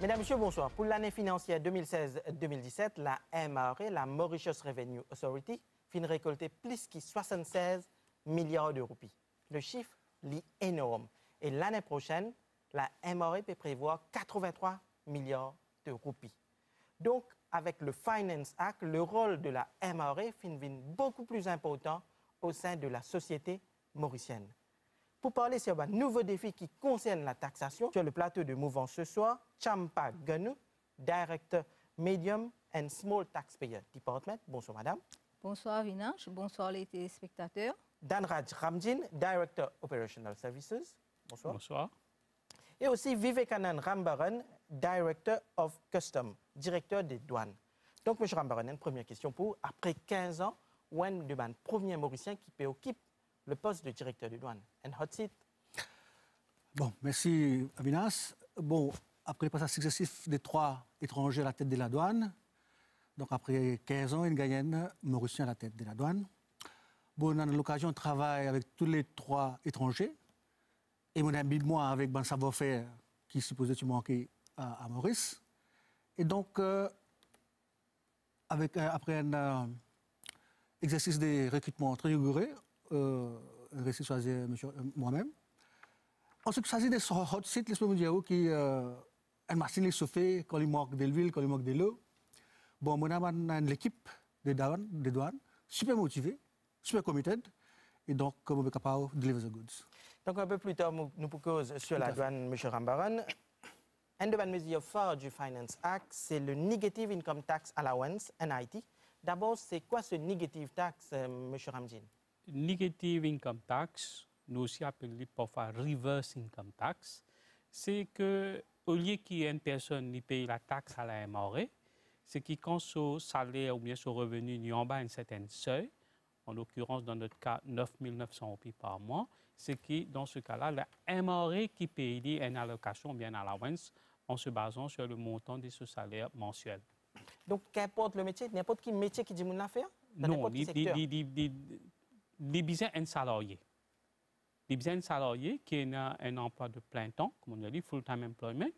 Mesdames, Messieurs, bonsoir. Pour l'année financière 2016-2017, la MRA, la Mauritius Revenue Authority, fin récolter plus que 76 milliards de roupies. Le chiffre est énorme. Et l'année prochaine, la MRA peut prévoir 83 milliards de roupies. Donc, avec le Finance Act, le rôle de la MRA devient beaucoup plus important au sein de la société mauricienne. Pour parler sur un nouveau défi qui concerne la taxation, sur le plateau de Mouvance ce soir, Champa Ganou, Directeur Medium and Small Taxpayer Department. Bonsoir, madame. Bonsoir, Vinage. Bonsoir, les téléspectateurs. Danraj Ramjin, Director Operational Services. Bonsoir. Bonsoir. Et aussi Vivekanand Rambaran, Director of Custom, directeur des douanes. Donc, M. Rambaran, une première question pour vous. Après 15 ans, où est le premier Mauricien qui occupe le poste de directeur de douane? Un hot seat. Bon, merci Avinas. Bon, après le passage successif des 3 étrangers à la tête de la douane, donc après 15 ans, une gagnante mauricien à la tête de la douane. Bon, on a l'occasion de travailler avec tous les 3 étrangers. Et mon ami de moi avec un savoir-faire qui supposait manquer à Maurice. Et donc, après un exercice de recrutement très rigoureux, réussi choisi moi-même. Ensuite, il s'agit de hot seat, les mondiaux qui une machine se fait quand il manque de l'huile, quand il manque de l'eau. Bon, on a une équipe de douane super motivée, super committed, et donc on est capable de deliver the goods. Donc un peu plus tard, nous proposons sur la douane, M. Rambaran. Un de mes mesures phares du Finance Act, c'est le Negative Income Tax Allowance, NIT. D'abord, c'est quoi ce Negative Tax, M. Ramjin? Negative Income Tax, nous aussi appelé parfois Reverse Income Tax, c'est que au lieu qu'il y ait une personne qui paye la taxe à la MRA, c'est que quand son salaire ou bien son revenu est en bas d'un certain seuil, en l'occurrence dans notre cas 9 900 roupies par mois, c'est que dans ce cas-là, la MRA qui paye une allocation ou bien une allowance en se basant sur le montant de ce salaire mensuel. Donc, qu'importe le métier, n'importe quel métier qui dit mon affaire? Non, les besoins un salarié. Les besoins un salarié qui a un emploi de plein temps, comme on a dit, full-time employment,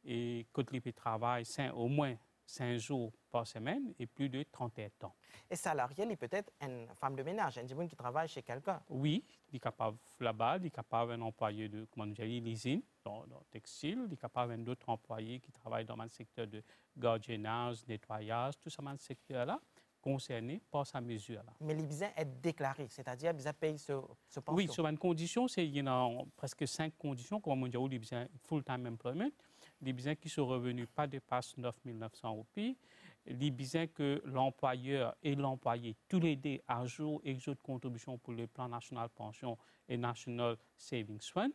et quand il travaille au moins 5 jours par semaine et plus de 31 ans. Et salarié, il peut être une femme de ménage, un homme qui travaille chez quelqu'un. Oui, il est capable là-bas, il est capable d'un employé de, comment on dit, l'usine, dans le textile, il est capable d'autres employés qui travaillent dans le secteur de gardiennage, nettoyage, tout ça dans ce secteur-là, concerné par sa mesure-là. Mais les besoins sont déclarés, c'est-à-dire qu'ils payent ce pension. Oui, sur une condition, il y a presque 5 conditions, comme on dit, les besoins full-time employment, les besoins qui sont revenus pas dépassent 9 900 roupies, les besoins que l'employeur et l'employé, tous les deux, à jour et de contribution pour le plan national pension et national savings fund,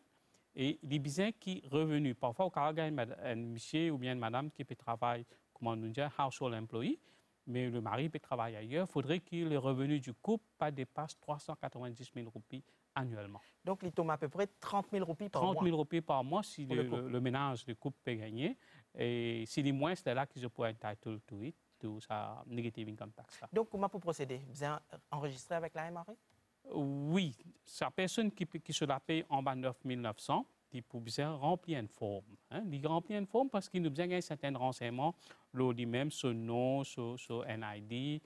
et les besoins qui revenus, parfois, au cas où un monsieur ou bien une madame qui peut travailler, comment on dit, household employee, mais le mari peut travailler ailleurs, il faudrait que les revenus du couple pas dépassent 390 000 roupies annuellement. Donc, il tombe à peu près 30 000 roupies par mois. 30 000 roupies par mois si le ménage, le couple peut gagner. Et si les moins, c'est là que je pourrais entitle to it, to sa negative income tax. Donc, comment pour procéder? Vous avez enregistré avec la MRA? Oui, c'est la personne qui se la paye en bas de 9 900. Il faut bien remplir une forme. Il remplit une forme parce qu'il nous besoin d'un certain renseignement, lui-même, son nom, son NID,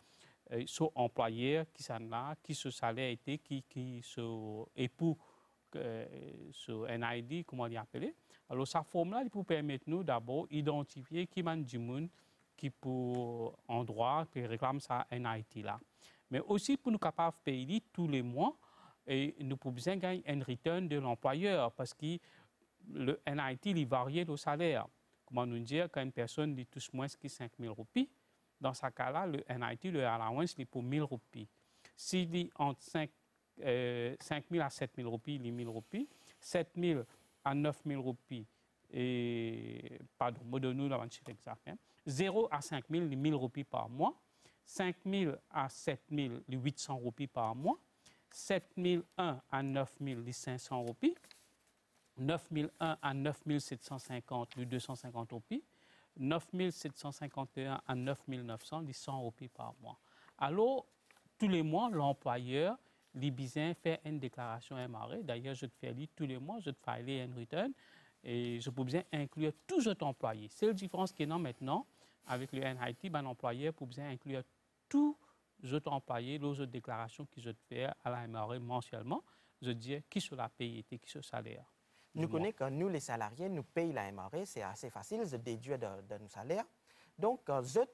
son employeur, qui s'en a, qui ce salaire était, qui son époux, son NID, comment on appelle. Alors, sa forme-là, il peut permettre nous d'abord d'identifier qui m'a du monde qui pour en droit, qui réclame sa NID là. Mais aussi pour nous capables de payer tous les mois, et nous pouvons besoin gagner un return de l'employeur parce que le NIT il varie le salaire. Comment nous dire quand une personne dit touche moins que 5 000 roupies, dans ce cas-là, le NIT, le allowance, il est pour 1 000 roupies. S'il dit entre 5 000 à 7 000 roupies, il est 1 000 roupies. 7 000 à 9 000 roupies, et, pardon, modonnons dans le chiffre exact. 0 à 5 000, il est 1 000 roupies par mois. 5 000 à 7 000, il est 800 roupies par mois. 7 001 à 9 500 roupies, 9 001 à 9 750, 250 roupies, 9 751 à 9 900, 100 roupies par mois. Alors, tous les mois, l'employeur, les besoins fait une déclaration MRA. D'ailleurs, je te fais lire tous les mois, je te fais lire un return. et je peux bien inclure tous les employés. C'est la différence qu'il y a maintenant avec le NIT, ben l'employeur peut bien inclure tous les autres employés, les autres déclarations qu'ils ont fait à la MRE mensuellement, je dis qui se la paye et qui se salaire. Nous connaissons que nous, les salariés, nous payons la MRE, c'est assez facile de déduire de nos salaires. Donc,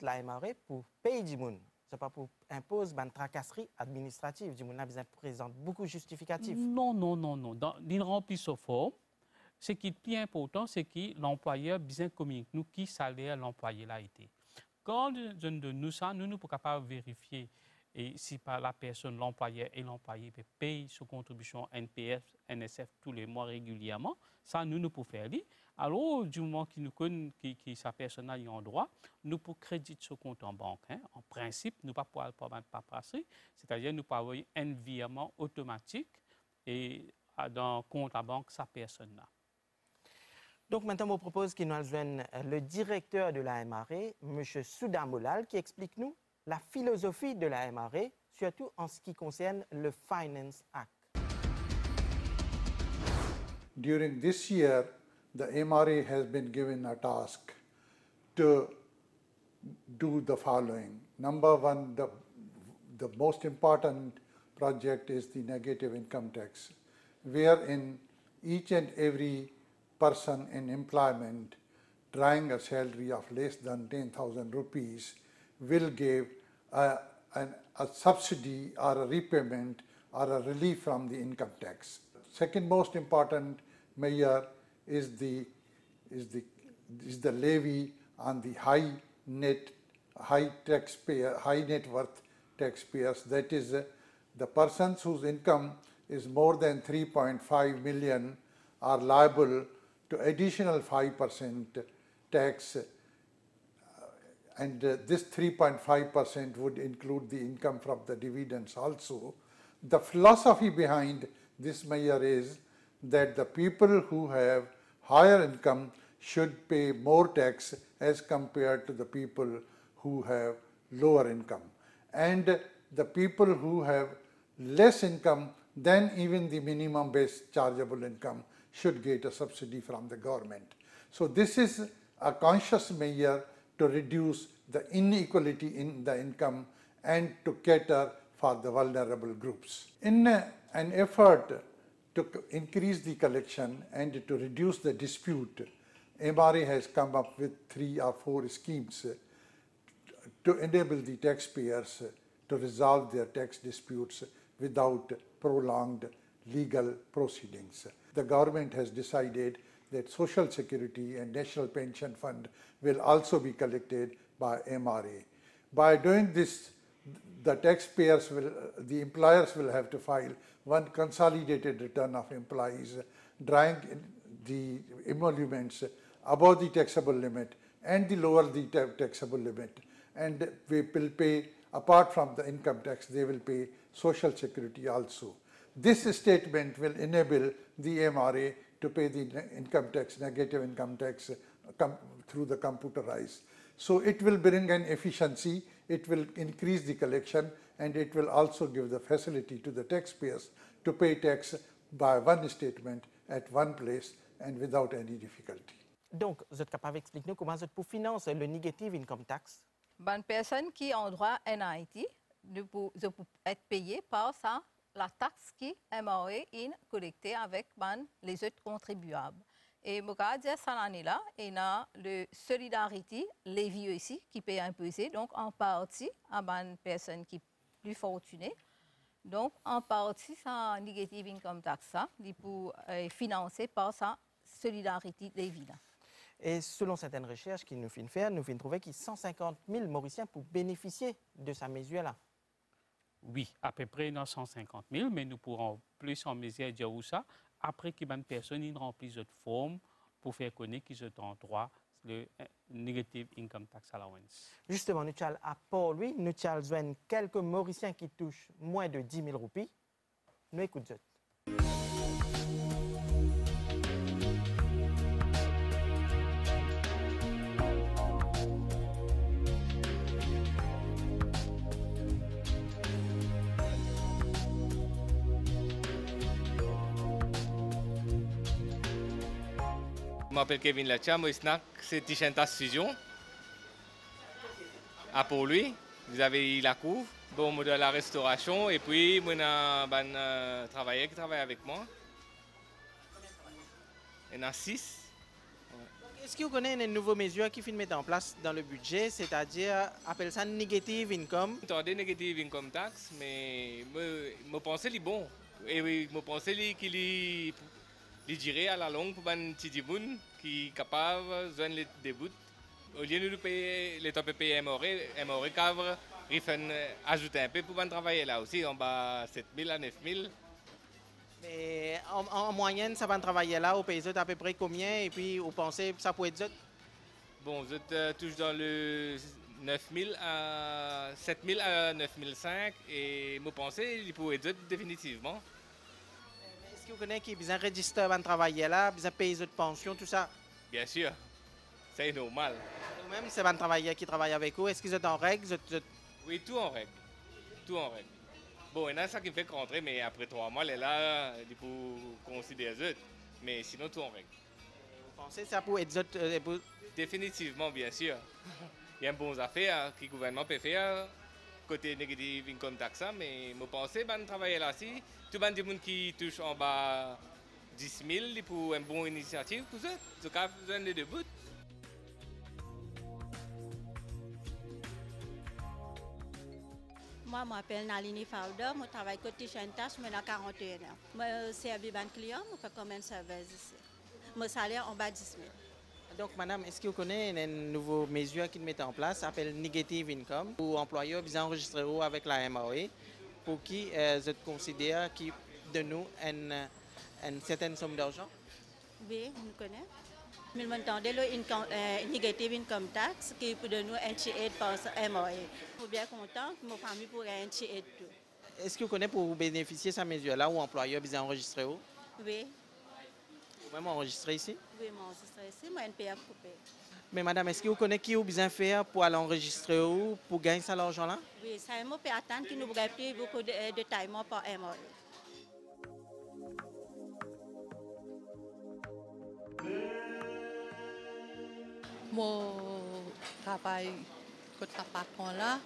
la MRE, pour payer du monde, ce n'est pas pour imposer une tracasserie administrative. Du monde a besoin présente beaucoup de justificatifs. Non. Dans une remplie de forme, ce qui est plus important, c'est que l'employeur bien communique nous qui salaire l'employé a été. Quand nous nous sommes capables de vérifier et si par la personne, l'employeur et l'employé payent sa contribution NPF, NSF tous les mois régulièrement, ça nous pouvons faire. Alors, du moment qu'il nous connaît, que sa personne a un droit, nous pouvons créditer ce compte en banque. Hein. En principe, nous ne pouvons pas passer, c'est-à-dire nous pouvons avoir un virement automatique et dans le compte en banque, sa personne-là. Donc maintenant, je vous propose qu'il nous rejoigne le directeur de la MRE, M. Souda Molal, qui explique nous la philosophie de la MRE, surtout en ce qui concerne le Finance Act. During this year, the MRA has been given a task to do the following. Number one, the most important project is the negative income tax, wherein each and every person in employment drawing a salary of less than 10,000 rupees will give a subsidy or a repayment or a relief from the income tax. Second most important measure is the levy on the high net worth taxpayers. That is, the persons whose income is more than 3.5 million are liable to additional 5% tax, and this 3.5% would include the income from the dividends also. The philosophy behind this measure is that the people who have higher income should pay more tax as compared to the people who have lower income. And the people who have less income than even the minimum base chargeable income should get a subsidy from the government. So this is a conscious measure to reduce the inequality in the income and to cater for the vulnerable groups. In an effort to increase the collection and to reduce the dispute, MRA has come up with 3 or 4 schemes to enable the taxpayers to resolve their tax disputes without prolonged legal proceedings. The government has decided that Social Security and National Pension Fund will also be collected by MRA. By doing this, the employers will have to file one consolidated return of employees, drawing the emoluments above the taxable limit and the lower the taxable limit. And we will pay, apart from the income tax, they will pay Social Security also. This statement will enable the MRA to pay the income tax, negative income tax, through the computerized. So it will bring an efficiency, it will increase the collection, and it will also give the facility to the taxpayers to pay tax by one statement at one place and without any difficulty. Donc, vous êtes capable d'expliquer nous comment vous pouvez financer le negative income tax? Une personne qui a un droit NIT peut être payée par ça, la taxe qui MRA est collectée avec les autres contribuables. Et je vais dire cette année-là, il y a le Solidarity Levy ici qui paye imposer, donc en partie à une personne qui est plus fortunée. Donc en partie, ça negative income tax, ça, il peut financer par ça Solidarity Levy. Et selon certaines recherches qu'ils nous finissent faire, nous finissons trouver qu'il y a 150 000 Mauriciens pour bénéficier de sa mesure-là. Oui, à peu près 150 000, mais nous pourrons plus en mesure dire où ça. Après qu'une personne remplit cette forme pour faire connaître qu'ils ont droit le Negative Income Tax Allowance. Justement, nous avons à Port-Louis, nous avons quelques Mauriciens qui touchent moins de 10 000 roupies. Nous écoutons. m'appelle Kevin Lacha, moi snack, c'est Tichentas Fusion. Ah, pour lui, vous avez la couvre, bon, moi de la restauration, et puis moi, un travailleur qui travaille avec moi. Il y en a 6. Est-ce que vous connaissez une nouvelle mesure qui finit mettre en place dans le budget, c'est-à-dire, appelle ça negative income? Attendez, negative income tax, mais je pense que c'est bon. Et oui, je pense qu'il dirait à la longue pour un petit monde qui est capable de joindre les débuts. Au lieu de payer, l'État peut payer MORE cadre, il faut ajouter un peu pour travailler là aussi, en bas 7 000 à 9 000. Mais en moyenne, ça va travailler là, au pays à peu près combien? Et puis, vous pensez que ça pourrait être? Bon, je touche dans le 9 000 à 7 000 à 9 500 et je pense qu'il pourrait être définitivement. Est-ce que vous connaissez qui besoin de register avant de travailler là, besoin de payer de pension, tout ça? Bien sûr, c'est normal. Vous-même, c'est un travailleur qui travaille avec vous. Est-ce que vous êtes en règle? Oui, tout en règle. Tout en règle. Bon, il y en a ça qui me fait rentrer, mais après 3 mois, elle est là, il faut considérer. Mais sinon, tout en règle. Vous pensez que ça pourrait être? Définitivement, bien sûr. Il y a une bonne affaire que le gouvernement peut faire côté négatif income tax, mais je pense que travailler là-dessus, tout le monde qui touche en bas 10 000 pour une bonne initiative pour ça. En tout cas, vous avez les bouts. Moi, je m'appelle Nalini Fauda, je travaille côté Tichentas, je suis 41 ans. Je servis un client, je fais comme un service ici. Mon salaire en bas de 10 000. Donc, madame, est-ce que vous connaissez une nouvelle mesure qui met en place, s'appelle Negative Income, où employeurs besoin enregistrer avec la MOE, pour qui je considère qui de nous une certaine somme d'argent? Oui, je connais. Mais je m'entends le Negative Income Tax qui peut donner un tiers par MOE. Je suis bien content que ma famille pourrait un tiers tout. Est-ce que vous connaissez pour bénéficier de cette mesure-là, où employeur besoin enregistrer? Oui. Vous-même enregistrer ici? Oui, moi enregistré ici, moi NPF coupé. Mais madame, est-ce que vous connaissez qui vous besoin faire pour aller enregistrer ou pour gagner cet argent-là? Oui, ça me peut attendre qu'il nous plus beaucoup de détails par MOE. Mon travail côté patron là,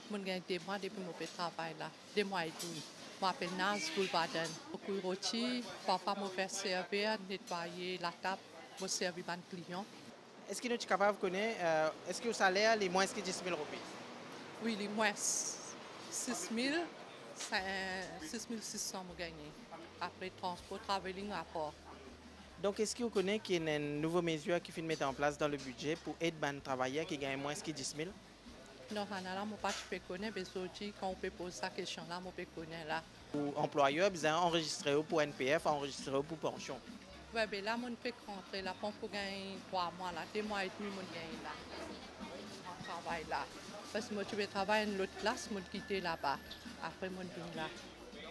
mon gagne des mois depuis mon travail là, 2 mois et demi. Je m'appelle Naz Goulbaden. Beaucoup de rôti, parfois je fais servir, nettoyer la table, je servir les clients. Est-ce que nous sommes capables de connaître, est-ce que le salaire est moins que 10 000 roupies? Oui, les moins 6 600 je gagne. Après transport, travelling, rapport. Donc, est-ce que vous connaissez qu'il y a une nouvelle mesure qui finit mettre en place dans le budget pour aider les travailleurs qui gagnent moins que 10 000? Non, là, je ne peux pas connaître, mais aujourd'hui, quand on peut poser cette question-là, je peux connaître là. Ou employeur, besoin enregistrer pour NPF, enregistrer pour pension. Oui, mais là, je peux rentrer là pour gagner 3 mois, là, 2 mois et demi, je gagne là. Je travaille là. Parce que moi, je vais travailler dans l'autre place, je vais quitter là-bas. Après, je viens là.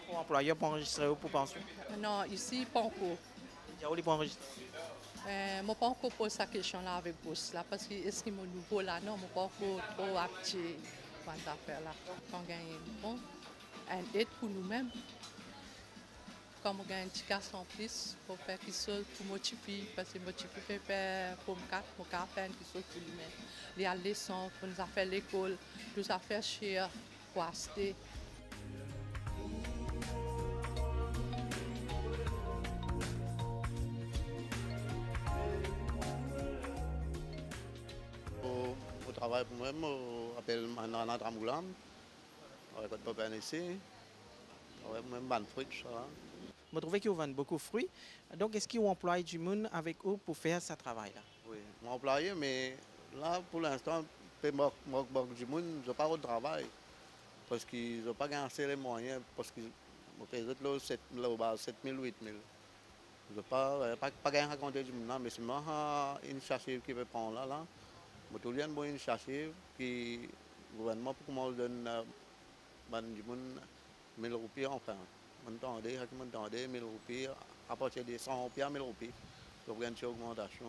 Pour employeur, pour enregistrer pour pension? Non, ici, pas encore. Il pour enregistrer? Je ne peux pas encore poser cette question-là avec vous, là, parce que est-ce que mon nouveau là, non, je ne peux pas encore trop appuyer dans cette affaire-là. Quand on gagne bon, une aide pour nous-mêmes, quand on gagne un petit casse en plus, pour faire quelque chose pour motiver, parce que motiver fait pour me faire quelque chose pour lui-même. Les leçons, pour nous faire l'école, nous faire cher, pour acheter. Je travaille pour moi-même, je m'appelle Manana Dramoulam, je travaille pour papa ici, je travaille pour moi-même ban fruits. Vous trouvez qu'ils vendent beaucoup de fruits, donc est-ce qu'ils ont employé du monde avec eux pour faire ce travail-là? Oui, je suis employé, mais là pour l'instant, je manque du monde, je n'ai pas de travail, parce qu'ils n'ont pas assez les moyens, parce que je fais 7 000, 8 000. Je n'ai pas gagné à compter du monde, mais c'est une initiative qui veut prendre là. Je suis une bonne initiative qui le gouvernement pour comment donne 1 000 roupies enfin. Je m'entendais 1 000 roupies à partir de 100 roupies à 1 000 roupies. Donc il y a une augmentation.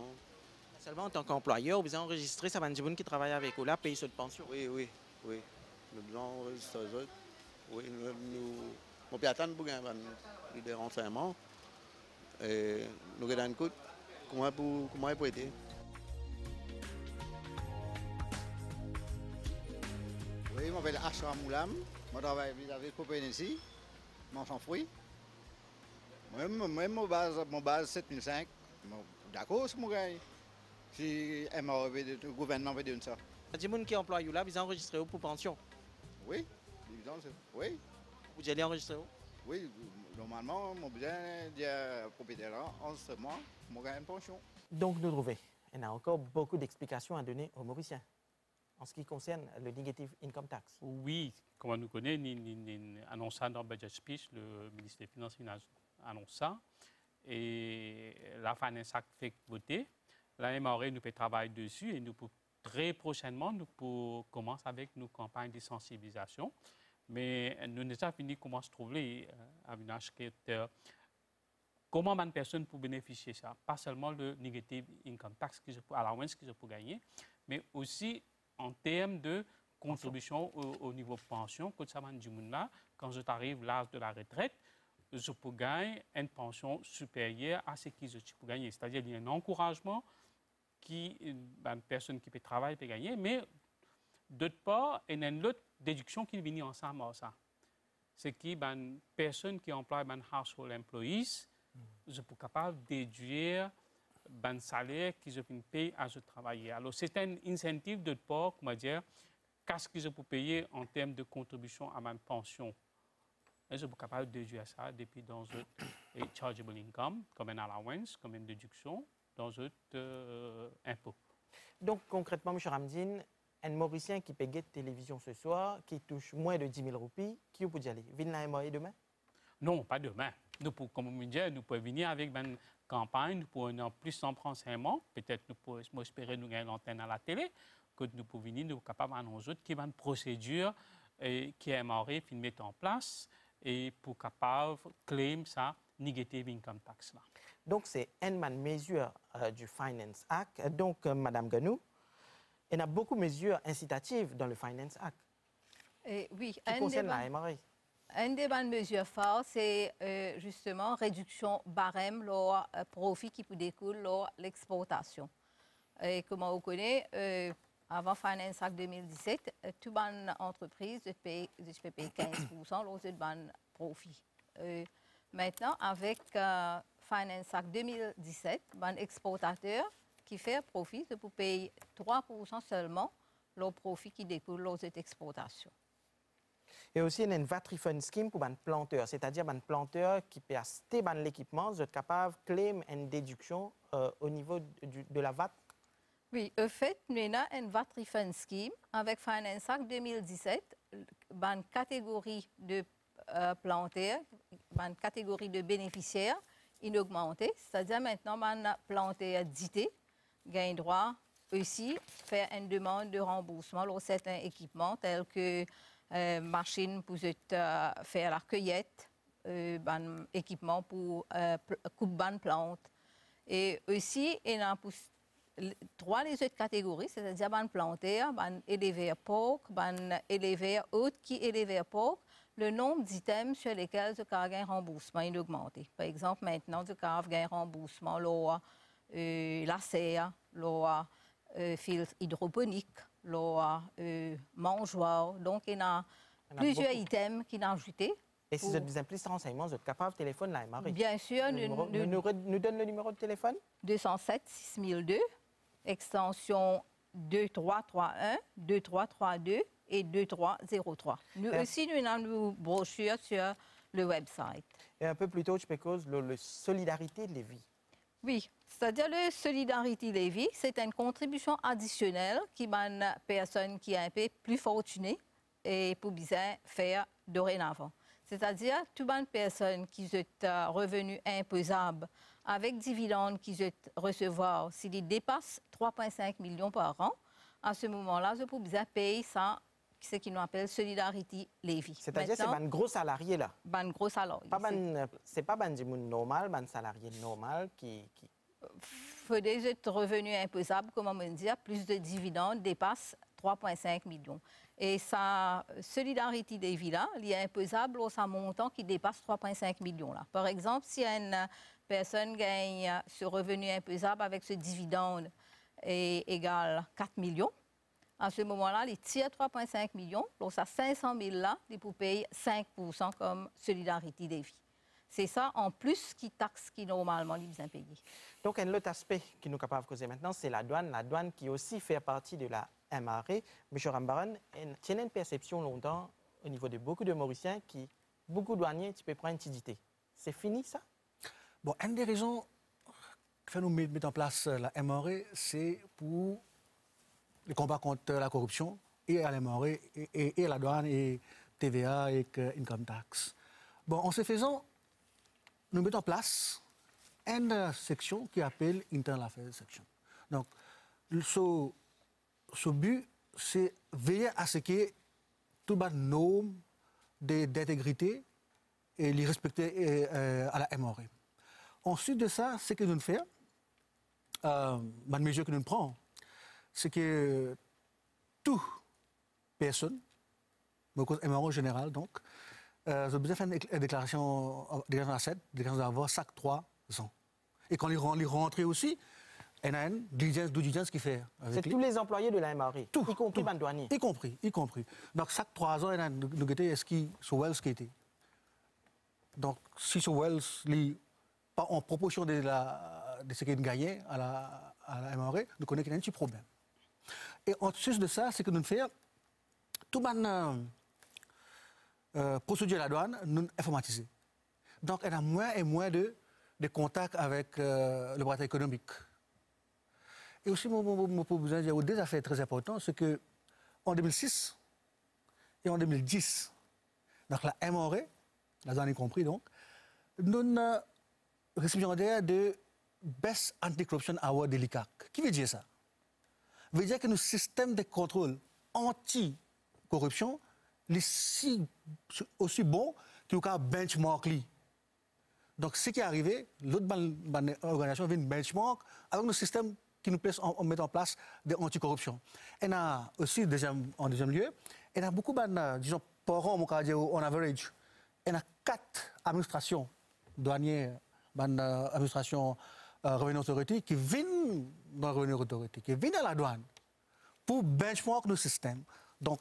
Seulement en tant qu'employeur, vous avez enregistré ça va des gens qui travaillent avec vous là, payer cette pension? Oui. Nous devons enregistrer les autres. Oui, nous pouvons attendre pour des renseignements. Et nous avons un coût. comment pour aider. Oui, je m'appelle Ashram Moulam, je travaille vis-à-vis de Copenhague, je s'en fous. Moi, mon base 7005, d'accord, c'est mon gars. Si le gouvernement veut dire ça. Les gens qui emploient là, ils enregistrent pour pension. Oui, oui. Vous allez enregistrer où? Oui, normalement, mon besoin de propriétaire en ce mois, mon gars une pension. Donc, nous trouvons, il y a encore beaucoup d'explications à donner aux Mauriciens en ce qui concerne le negative income tax. Oui, comme nous connaissons, nous annonçons ça dans le budget speech, le ministre des Finances annonce ça. Et la Finance Act fait voter. La MRE nous peut travailler dessus et nous pour, très prochainement, nous pour commencer avec nos campagnes de sensibilisation. Mais nous n'avons pas fini comment se trouver Avinash, comment une personne peut bénéficier de ça. Pas seulement le negative income tax allowance que je peux gagner, mais aussi en termes de contribution au niveau pension. Quand je t'arrive à l'âge de la retraite, je peux gagner une pension supérieure à ce que je peux gagner. C'est-à-dire qu'il y a un encouragement une personne qui peut travailler peut gagner, mais d'autre part, il y a une autre déduction qui vient ensemble à ça. C'est qu'une personne qui emploie un household employees, je peux capable de déduire un salaire que je peux payer à ce travailler. Alors, c'est un incentive d'autre part, comment dire, qu'est-ce que je peux payer en termes de contribution à ma pension. Et je suis capable de déduire ça depuis dans un chargeable income, comme un allowance, comme une déduction, dans un impôt. Donc, concrètement, M. Ramdine, un Mauricien qui paye de télévision ce soir, qui touche moins de 10 000 roupies, qui peut y aller? Vient la MRE demain? Non, pas demain. Nous, comme on dit, nous pouvons venir avec une campagne, nous pouvons en plus en renseignements. Peut-être nous pouvons espérer nous gagner l'antenne à la télé, que nous pouvons venir, nous sommes capables d'annoncer qu'il y a une procédure qui est MRE qui met en place et pour capable claim ça negative income tax là. Donc c'est une mesure du Finance Act. Donc Madame Ganou, il y a beaucoup de mesures incitatives dans le Finance Act. Oui, qui concerne la MRE. Une des bonnes mesures fortes, c'est justement réduction barème leur profit qui peut découler de l'exportation. Et comme on connaît, avant Finance Act 2017, toute bonne entreprise paye 15% lors de bonne profit. Maintenant, avec Finance Act 2017, un exportateur qui fait profit, peut payer 3% seulement le profit qui découle de cette exportation. Et aussi, il y a une VAT refund scheme pour les planteurs, c'est-à-dire les planteurs qui peuvent acheter l'équipement, sont capables de claim une déduction au niveau de la VAT. Oui, en fait, nous avons une VAT refund scheme avec Finance Act 2017, une catégorie de planteurs, une catégorie de bénéficiaires inaugmentée, c'est-à-dire maintenant, un planteur dité gagne droit aussi faire une demande de remboursement sur certains équipements tels que machine pour faire la cueillette, équipement pour couper de plantes. Et aussi, il y a trois les autres catégories, c'est-à-dire les planteurs, les éleveurs porc, les éleveurs autres qui éleveurs porc, le nombre d'items sur lesquels il y a un remboursement est augmenté. Par exemple, maintenant, il y a un remboursement la serre, le filtre hydroponique, le mangeoire. Donc, il y a plusieurs items qui sont ajoutés. Et si vous avez besoin de plus de renseignements, vous êtes capable de téléphoner la MRE? Bien sûr. Nous donne le numéro de téléphone? 207 6002, extension 2331, 2332 et 2303. Nous aussi, nous avons une brochure sur le website. Et un peu plus tôt, je peux cause le Solidarité Lévis. Oui, c'est-à-dire le Solidarité Lévis, c'est une contribution additionnelle qui m'a une personne qui est un peu plus fortunée et pour bien faire dorénavant. C'est-à-dire toute une personne qui a revenu imposable avec dividendes qui recevoir, s'il dépasse 3,5 millions par an, à ce moment-là, je peux bien payer ça, ce qu'on appelle Solidarité Lévis. C'est-à-dire c'est un gros salarié là? Un gros salarié. C'est pas un normal, un salarié normal qui... Faut des revenus imposables, comme on dit, plus de dividendes dépassent 3,5 millions. Et sa Solidarité Lévis là, il est imposable au montant qui dépasse 3,5 millions là. Par exemple, si un personne gagne ce revenu imposable avec ce dividende est égal 4 millions. À ce moment-là, les tire 3,5 millions. Donc, ça 500 000 là, ils pour payer 5% comme solidarité des vies. C'est ça, en plus, qui taxe qui normalement les besoin payer. Donc, un autre aspect que nous sommes capables de causer maintenant, c'est la douane. La douane qui aussi fait partie de la MRE. M. Rambaran, il y a une perception longtemps au niveau de beaucoup de Mauriciens qui, beaucoup de douaniers, tu peux prendre une tidité. C'est fini, ça? Bon, une des raisons qui fait nous mettre en place la MRE, c'est pour le combat contre la corruption et à la MRE, et à la douane, et TVA, et income tax. Bon, en ce faisant, nous mettons en place une section qui appelle Internal Affairs Section. Donc, ce but, c'est veiller à ce que tout les normes d'intégrité et les respecter à la MRE. Ensuite de ça, ce que nous faisons, la mesure que nous prenons, c'est que toute personne, MRE général donc, a besoin de faire une déclaration d'assets, déclaration d'avoir chaque 3 ans. Et quand ils rentrent aussi, il y a une diligence qui fait. C'est tous les employés de la MRE, y compris les douaniers. Y compris. Donc chaque 3 ans, il y a nous est-ce qui sur Wells qui était. Donc si sur Wells, pas en proportion de ce qu'il gagnait à la MRE, nous connaissons qu'il y a un petit problème. Et en plus de ça, c'est que nous faisons tout procédure à la douane non informatisée. Donc, il y a moins et moins de contacts avec l'opérateur économique. Et aussi, mon besoin de dire des affaires très importantes, c'est qu'en 2006 et en 2010, donc la MRE, la douane y compris, donc, nous sommes récipiendaires de Best Anti-Corruption Award de l'ICAC. Qui veut dire ça? Ça veut dire que nos systèmes de contrôle anti-corruption sont aussi bons que le benchmark. Donc, ce qui est arrivé, l'autre organisation vient benchmark avec nos systèmes qui nous plaisent en mettre en place des anticorruption. Et a aussi, en deuxième lieu, il y a beaucoup de, disons, par an, en average, il y a 4 administrations douanières, administrations Revenue Authority, qui viennent dans la Revenue Authority, qui viennent à la douane pour benchmark nos systèmes. Donc,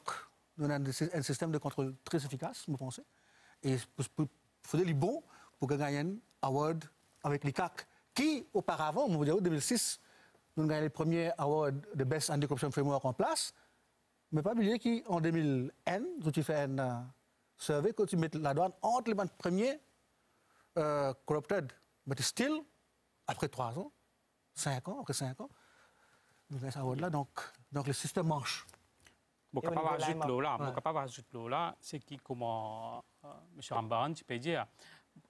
nous avons un système de contrôle très efficace, vous pensez. Et il faut des bons pour gagner un award avec l'ICAC, qui, auparavant, en 2006, nous avons gagné le premier award de Best Anti-Corruption Framework en place. Mais pas oublier qu'en 2001, tu fais un survey, quand tu mets la douane entre les premiers corrupted. Mais still, après 3 ans, 5 ans, après 5 ans, nous avons cet award-là. Donc le système marche. Bon, capable d'ajouter là, c'est qui, comment M. Rambaran, tu peux dire,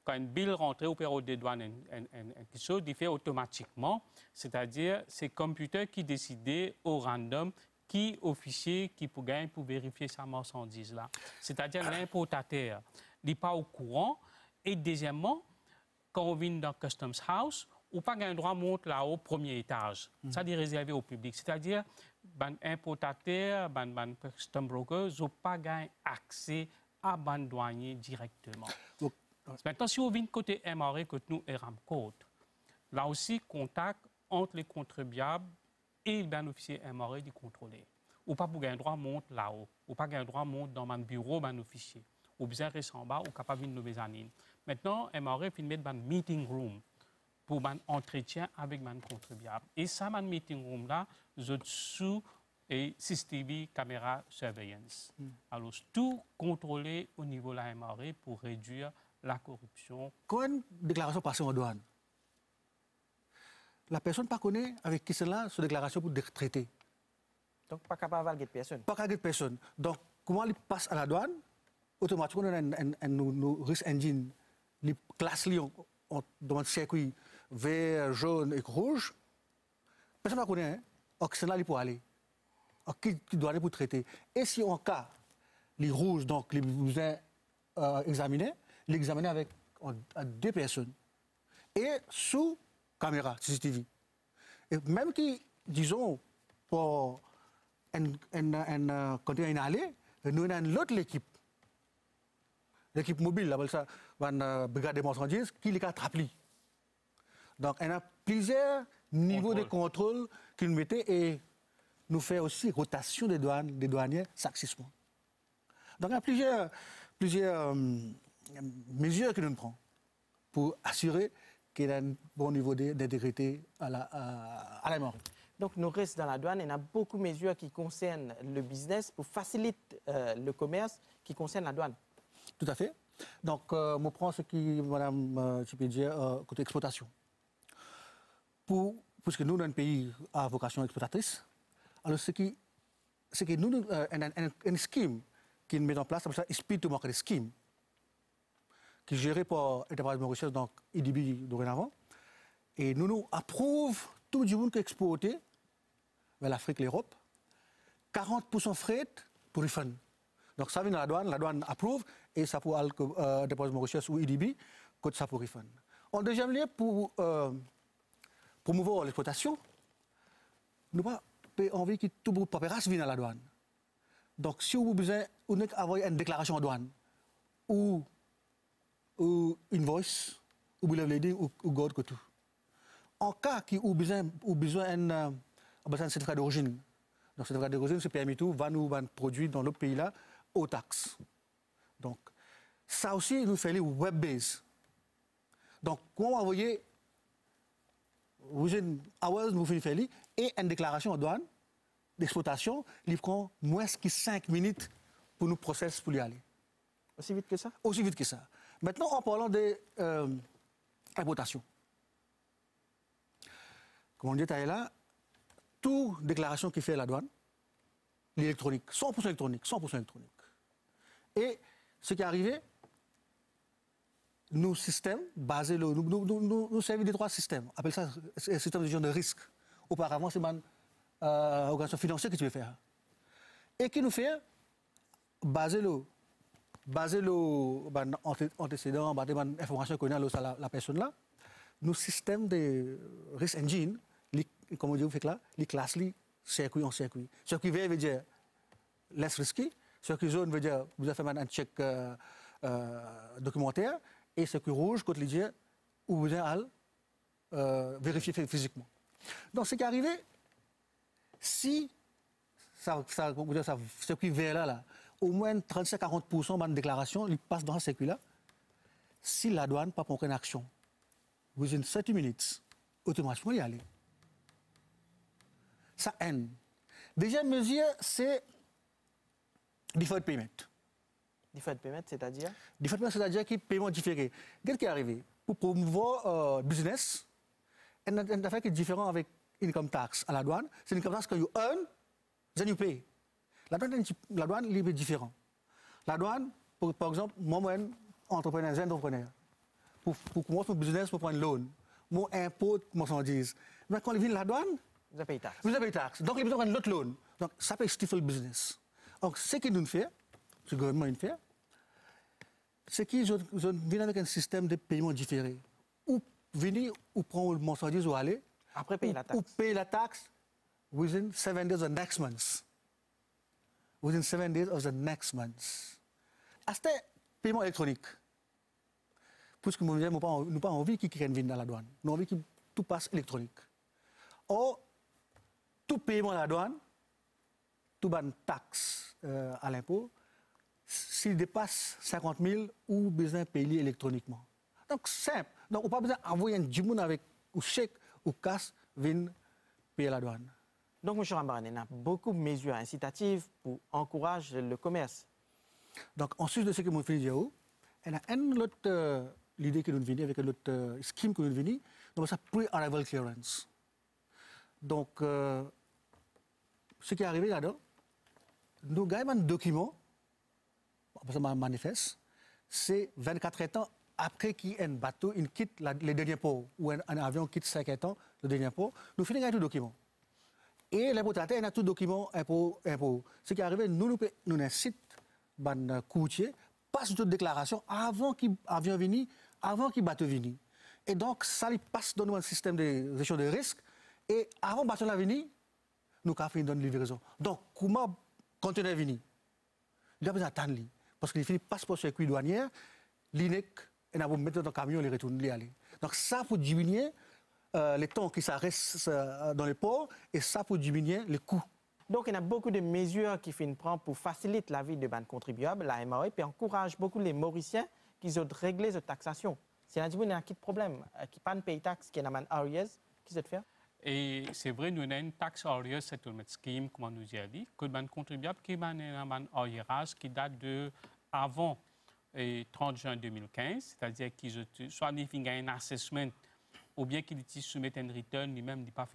quand une bill rentre au bureau des douanes, quelque chose, il fait automatiquement, c'est-à-dire c'est le computer qui décide au random qui officier qui pour gagner pour vérifier sa marchandise là. C'est-à-dire l'importateur n'est pas au courant. Et deuxièmement, quand on vient dans Customs House, on n'a pas un droit de monter là au premier étage. Ça est réservé au public. C'est-à-dire les importateurs, les custom brokers n'ont pas accès à les douaniers directement. Maintenant, si on vient côté MRE, que nous et Ramcode, là aussi, contact entre les contribuables et les officiers MRE de contrôler. Ou pas pour un droit monte là-haut. Ou pas un droit monte dans mon bureau, mon officier. Ou bien rester en bas, ou capable de nos années. Maintenant, MRE fait mettre un meeting room pour un entretien avec mon contribuable. Et ça, mon meeting room là, je sous et CCTV, caméra surveillance. Alors, tout contrôlé au niveau de la MRE pour réduire la corruption. Quand une déclaration passe en douane, la personne ne connaît pas avec qui c'est là, cette déclaration pour traiter. Donc, pas capable de personne. Pas capable de personne. Donc, comment il passe à la douane, automatiquement, on a un risk engine, les classes dans le circuit vert, jaune et rouge. Personne ne connaît, hein? C'est là pour aller. Qui doit aller pour traiter. Et si en cas, les rouges, donc, les besoins examinés, l'examiner avec 2 personnes. Et sous caméra, CCTV. Et même qui, disons, pour quand il y a une allée, nous avons l'autre équipe. L'équipe mobile, là, ça, une brigade de marchandises, qui les attrape. Donc, il y a plusieurs niveaux de contrôle qui nous mettaient et nous fait aussi rotation des douaniers successivement. Donc, il y a plusieurs mesures que nous prenons pour assurer qu'il y a un bon niveau d'intégrité à la mort. Donc, nous restons dans la douane. Il y a beaucoup de mesures qui concernent le business pour faciliter le commerce qui concerne la douane. Tout à fait. Donc, je prends ce qui, madame, je peux dire, côté exportation. Puisque nous, dans un pays à vocation exportatrice, alors ce qui nous, un scheme qui met en place, c'est Speed to Market Scheme, qui est géré par l'entreprise mauritienne, donc IDB dorénavant. Et nous approuvons tout le monde qui est exporté vers l'Afrique, l'Europe, 40% frais pour refund. Donc ça vient de la douane approuve et ça pour l'entreprise mauritienne ou IDB, quand ça pour refund. En deuxième lieu, pour promouvoir l'exploitation, nous n'avons pas envie que tout le paperasse vienne à la douane. Donc si vous avez besoin d'avoir une déclaration en douane ou invoice, ou bill of lading, ou god que tout. En cas où vous avez besoin d'un certificat d'origine, donc le certificat d'origine, c'est permis tout, va nous produire dans l'autre pays-là aux taxes. Donc, ça aussi, nous fait les web-based. Donc, quand vous envoyez within hours, nous faisons et une déclaration en douane d'exploitation, il prend moins que 5 minutes pour nous processer pour y aller. Aussi vite que ça? Aussi vite que ça. Maintenant, en parlant de importation. Comme on dit là, toute déclaration qui fait la douane, l'électronique, 100% électronique, 100% électronique. Et ce qui est arrivé, nos systèmes, basés, nous servons des 3 systèmes. On appelle ça un système de gestion de risque. Auparavant, c'est une organisation financière que tu veux faire. Et qui nous fait, basé antécédent, information qu'on a la personne là, nos systèmes de risk engine, comme on dit, les classes, circuit en circuit. Circuit vert veut dire less risky, circuit jaune veut dire vous avez fait un check documentaire, et circuit rouge, quand il dit où vous allez vérifier physiquement. Donc, ce qui est arrivé, si circuit vert là, au moins 35-40% de déclaration, il passe dans ce circuit-là. Si la douane n'a pas pris une action, within 30 minutes, automatiquement, il y aller. Ça aide. Deuxième mesure, c'est deferred payment. Deferred payment, c'est-à-dire? Deferred payment, c'est-à-dire qu'il paiement différé. Qu'est-ce qui est arrivé? Pour promouvoir le business, il y a une affaire qui est différente avec income tax à la douane. C'est une income tax que vous earn, then you pay. La douane est différente. La douane, par exemple, moi, entrepreneur, jeune entrepreneur, pour commencer mon business, pour prendre un loan, moi, importe marchandises. Mais quand il vient de la douane, vous avez payé taxe. Vous avez payé taxe. Donc, il a besoin de l'autre loan. Donc, ça peut stifler le business. Donc, ce qu'il nous fait, ce que le gouvernement fait, c'est qu'ils viennent avec un système de paiement différé. Ou venir, ou prendre le marchandise, ou aller. Après, payer la taxe. Ou payer la taxe within 7 days of the next month. Within 7 days of the next month. C'est un paiement électronique. Puisque nous n'avons pas envie qu'ils viennent dans la douane. Nous avons envie que tout passe électronique. Or, tout paiement à la douane, tout ban taxe à l'impôt, s'il dépasse 50 000 ou besoin de payer électroniquement. Donc, simple. Donc, on n'a pas besoin d'envoyer un djimoun avec ou chèque ou casse, viennent payer la douane. Donc, M. Rambarane, il y a beaucoup de mesures incitatives pour encourager le commerce. Donc, ensuite de ce que nous faisons dire, il y a une autre idée que nous venons avec l'autre scheme que nous venons, donc ça pre-arrival clearance. Donc, ce qui est arrivé là-dedans, nous avons un document, ça manifeste, c'est 24 ans après qu'un bateau quitte le dernier port, ou un avion quitte 5 ans le dernier port, nous finissons avec tout document. Et l'importateur a tout document impôt. Ce qui est arrivé, nous incitons les courtiers passe toute déclaration avant qu'il avion vienne, avant qu'il bateau vienne. Et donc, ça lui passe dans un système de gestion de risque. Et avant le bateau vienne, nous avons fait une livraison. Donc, comment conteneur vienne? Il a besoin d'attendre. Parce qu'il finit passe par le circuit douanier, l'INEC, et nous mettre dans le camion, il retourne, il aller. Donc, ça, pour diminuer les temps qui s'arrêtent dans les ports, et ça pour diminuer les coûts. Donc, il y a beaucoup de mesures qui finissent prendre pour faciliter la vie des contribuables. La MRE puis encourage beaucoup les Mauriciens qui ont réglé cette taxation. Si on a un petit problème, qui ne paye taxe, qui est un RES, qui se fait? Et c'est vrai, nous avons une taxe Arias settlement scheme, comme on nous a dit, que les contribuables qui ont un Arias qui date de avant le 30 juin 2015, c'est-à-dire qu'ils ont soit un assessment ou bien qu'ils soumettent un return, lui-même n'a pas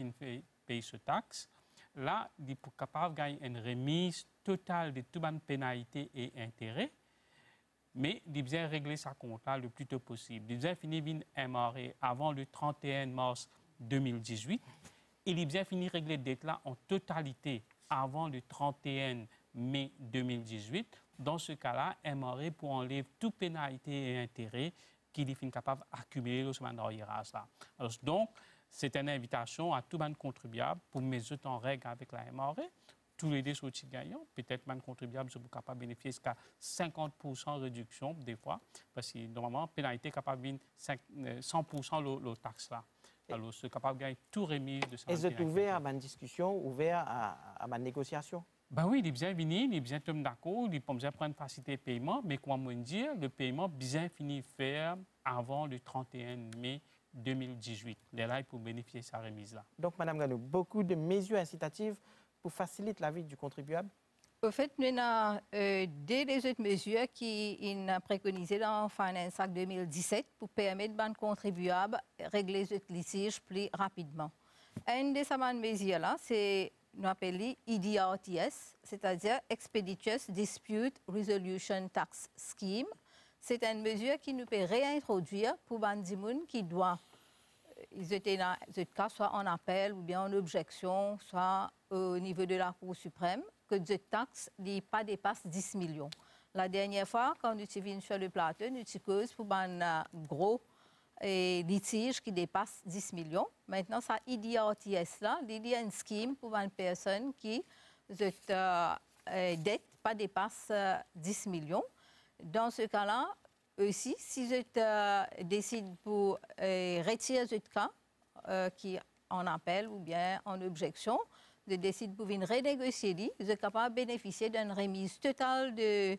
payer ce taxe. Là, il est capable de gagner une remise totale de toutes les pénalités et intérêts, mais il doit régler sa compte là le plus tôt possible. Il doit finir une MRE avant le 31 mars 2018. Il est bien fini de régler dette là en totalité avant le 31 mai 2018. Dans ce cas-là, MRE pour enlever toute pénalité et intérêt qu'il est capable d'accumuler au semaine là. Donc, c'est une invitation à tous les contribuables pour mettre en règle avec la MRE. Tous les deux sont gagnants. Peut-être que les contribuables sont capables de bénéficier jusqu'à 50% de réduction des fois, parce que normalement, la pénalité est capable de 100% de taxe là. Alors, c'est capable de gagner tout remise de ça. Est-ce que vous êtes ouvert à une discussion, ouvert à une négociation? Ben oui, il est bien venu, il est bien tomber d'accord, il peut bien prendre facilité de paiement, mais comment dire, le paiement bien fini faire avant le 31 mai 2018. Là, il peut bénéficier de sa remise-là. Donc, Mme Ganou, beaucoup de mesures incitatives pour faciliter la vie du contribuable? Au fait, nous avons des autres mesures qui sont préconisées dans Finance Act 2017 pour permettre aux contribuables de régler les litiges plus rapidement. Une de ces mesures-là, c'est nous appelons EDRTS, c'est-à-dire Expeditious Dispute Resolution Tax Scheme. C'est une mesure qui nous peut réintroduire pour les gens qui doivent, ils étaient dans ce cas, soit en appel ou bien en objection, soit au niveau de la Cour suprême, que cette taxe ne dépasse 10 millions. La dernière fois, quand nous étions sur le plateau, nous avons cause pour un gros litige qui dépasse 10 millions. Maintenant, ça IDRTS là, il y a une scheme pour une personne qui dette pas dépasse 10 millions. Dans ce cas-là, aussi, si je décide pour retirer ce cas qui est en appel ou bien en objection, je décide pour venir renégocier, je suis capable de bénéficier d'une remise totale de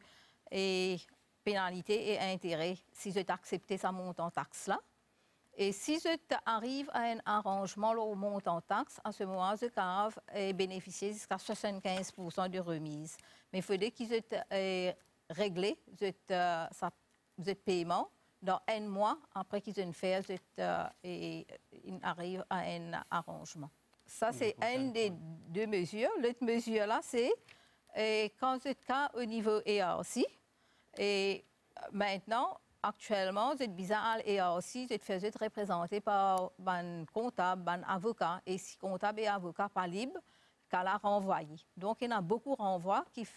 pénalités et intérêts si je accepte sa montant taxe là. Et si je arrive à un arrangement au montant taxe, à ce moment, je peux bénéficier jusqu'à 75% de remise. Mais il faudrait qu'ils aient réglé ce paiement dans un mois après qu'ils aient fait et ils arrivent à un arrangement. Ça, c'est une des deux mesures. L'autre mesure-là, c'est quand c'est cas au niveau ERC. Et maintenant, actuellement, vous êtes bizarre à l'ERC, vous êtes fait représenter par un comptable, un avocat. Et si comptable et avocat pas libre, qu'à la renvoyer. Donc, il y a beaucoup de renvois qui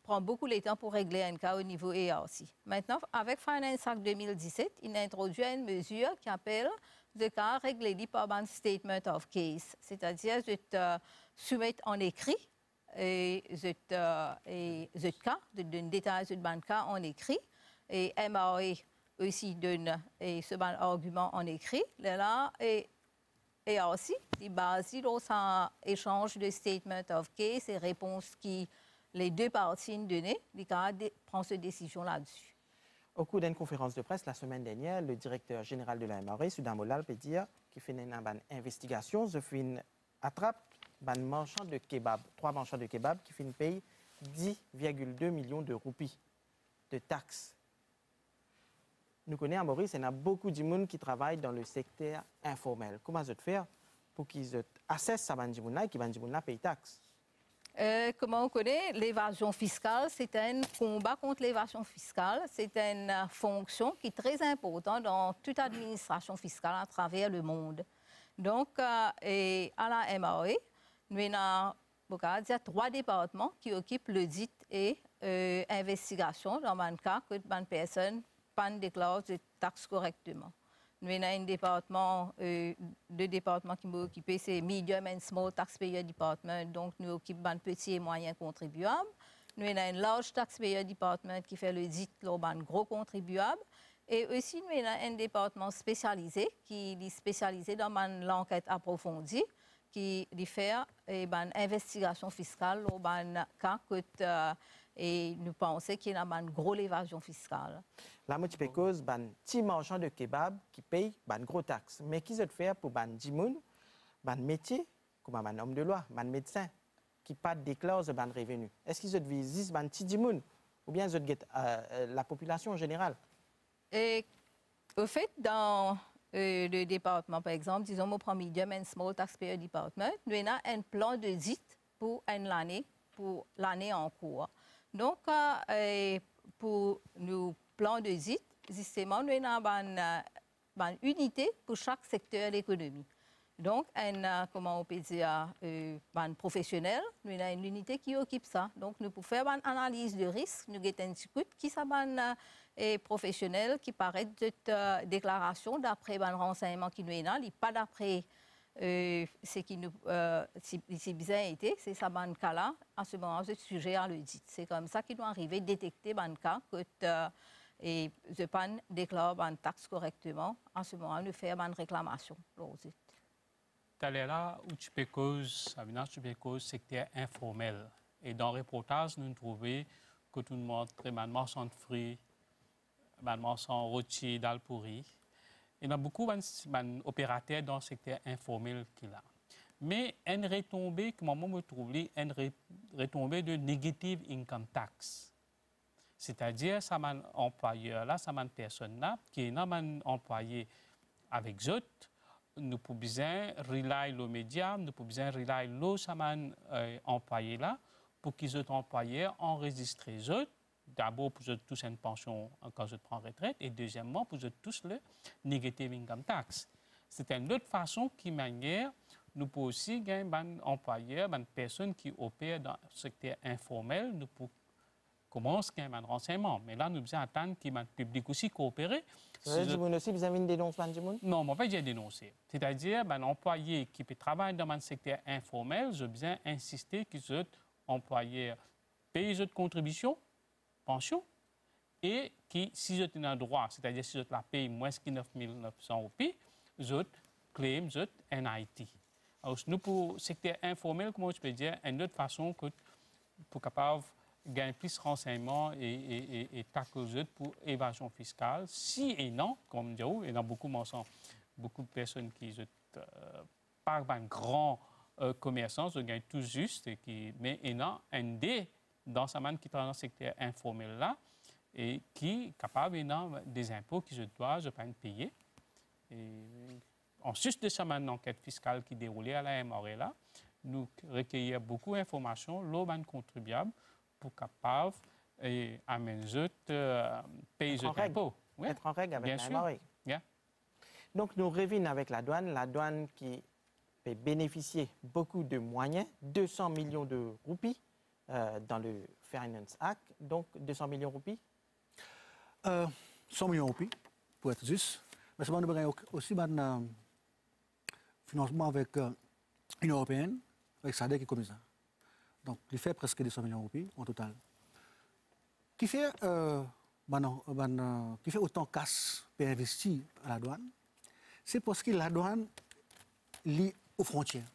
prend beaucoup de temps pour régler un cas au niveau ERC. Maintenant, avec Finance Act 2017, il a introduit une mesure qui appelle le cas réglé par un statement of case. C'est-à-dire, je soumettre en écrit ce cas, donne détail sur le cas en écrit. Et MRE aussi donne ce argument en écrit. Là, et aussi, il base dans un échange de statement of case et réponses qui les deux parties ont données. Le cas prend cette décision là-dessus. Au cours d'une conférence de presse la semaine dernière, le directeur général de la MRE, Soudan Molal, peut dire qu'il fait une investigation, attrape un marchand de kebab, 3 marchands de kebab qui payent 10,2 millions de roupies de taxes. Nous connaissons à Maurice, il y a beaucoup de gens qui travaillent dans le secteur informel. Comment vous faire pour qu'ils assessent ça et qu'ils payent taxes? Comment on connaît l'évasion fiscale? C'est un combat contre l'évasion fiscale. C'est une fonction qui est très importante dans toute administration fiscale à travers le monde. Donc, à la MRE, nous avons 3 départements qui occupent l'audit et investigation dans le cas que une personne ne déclare de taxes correctement. Nous avons un département, deux départements qui m'ont occupé, c'est Medium and Small Taxpayer Department, donc nous occupons un petit et moyen contribuable. Nous avons un Large Taxpayer Department qui fait l'audit de gros contribuables. Et aussi, nous avons un département spécialisé qui est spécialisé dans l'enquête approfondie, qui fait une investigation fiscale au cas et nous pensons qu'il y a une grosse évasion fiscale. La moitié de cause, petit marchand de kebab qui paye une grosse taxe. Mais qui se fait pour un djimoun, un métier, comme un homme de loi, un médecin, qui pas déclare ce revenu? Est-ce qu'ils se visent un petit djimoun ou bien la population en général? Et, au fait, dans le département, par exemple, disons, au premier Medium and Small Taxpayer Department, nous avons un plan d'audit pour l'année en cours. Donc, pour nos plans d'audit, justement, nous avons une unité pour chaque secteur de l'économie. Donc, comment on peut dire, un professionnel, nous avons une unité qui occupe ça. Donc, nous pouvons faire une analyse de risque, nous avons un écoute qui est professionnel, qui paraît de déclaration d'après un renseignement qui nous est là, pas d'après ce qui nous si bien été, c'est ça, un cas-là, à ce moment, ce sujet à l'audit. C'est comme ça qu'il doit arriver à détecter un cas que et je pas déclare une taxe correctement, à ce moment, nous faire une réclamation. Tu es là où tu peux cause, secteur informel. Et dans le reportage, nous trouvons que tout le monde est marchand de fruits, marchand rôti, d'alpouri. Il y a beaucoup d'opérateurs dans le secteur informel qui là. Mais une retombée, que moi me trouve, une retombée de negative income tax. C'est-à-dire, ça m'a employeur là, ça m'a personne là, qui est un employé avec eux. Nous pouvons bien rely les médias, nous pouvons bien rely les employés là, pour qu'ils soient employés enregistrés eux. D'abord, pour eux tous une pension quand je prends retraite, et deuxièmement, pour eux tous le negative income tax. C'est une autre façon qui manière, nous pouvons aussi gagner un employeur, une personne qui opère dans le secteur informel, nous pouvons commencer à gagner un renseignement. Mais là, nous devons attendre qu'il y ait un public aussi coopéré. Vous avez une dénonce, non, en fait, j'ai dénoncé. C'est-à-dire, un employé qui peut travailler dans un secteur informel, je bien insister que les employeurs payent les contributions, pension, et qui, si vous avez un droit, c'est-à-dire si vous la payez moins que 9 900 roupies, vous claim NIT. Alors, nous, pour le secteur informel, comment je peux dire, une autre façon que pour capable gagner plus de renseignements et taxer pour évasion fiscale. Si et non, comme je dis, il y a beaucoup de personnes qui par un grand commerçant, ils gagnent tout juste, mais il y a un dé dans sa main qui travaille dans le secteur informel là et qui est capable des impôts que je dois payer. Et en sus de ça, une enquête fiscale qui déroulait à la MRE là, nous recueillons beaucoup d'informations, l'OBAN contribuable, pour capable et amener payer les impôts. Oui. Être en règle avec la MRE. Yeah. Donc, nous revenons avec la douane qui peut bénéficier beaucoup de moyens, 200 millions de roupies dans le Finance Act. Donc, 200 millions de roupies 100 millions de roupies, pour être juste. Mais ça va aussi un financement avec l'Union européenne, avec SADC et comme ça. Donc, il fait presque 200 millions de roupies en total. Qui fait autant casse pour investir à la douane, c'est parce que la douane lie aux frontières.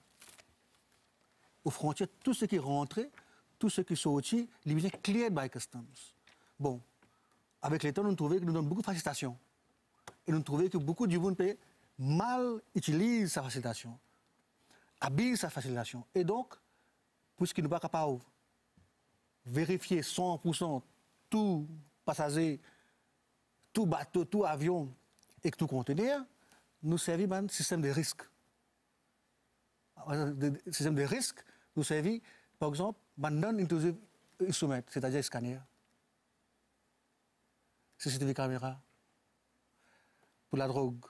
Aux frontières, tout ce qui est rentré, tout ce qui est sorti, il est cleared by customs. Bon, avec les temps, nous trouvons que nous donnons beaucoup de facilitation. Et nous trouvons que beaucoup de monde mal utilise sa facilitation, abuse sa facilitation. Et donc, puisqu'il n'est pas capable de vérifier 100% tout passager, tout bateau, tout avion et tout conteneur, nous servons un système de risque. Le système de risque nous servons, par exemple, un non-intrusive instrument, c'est-à-dire scanner, CCTV caméra. Pour la drogue,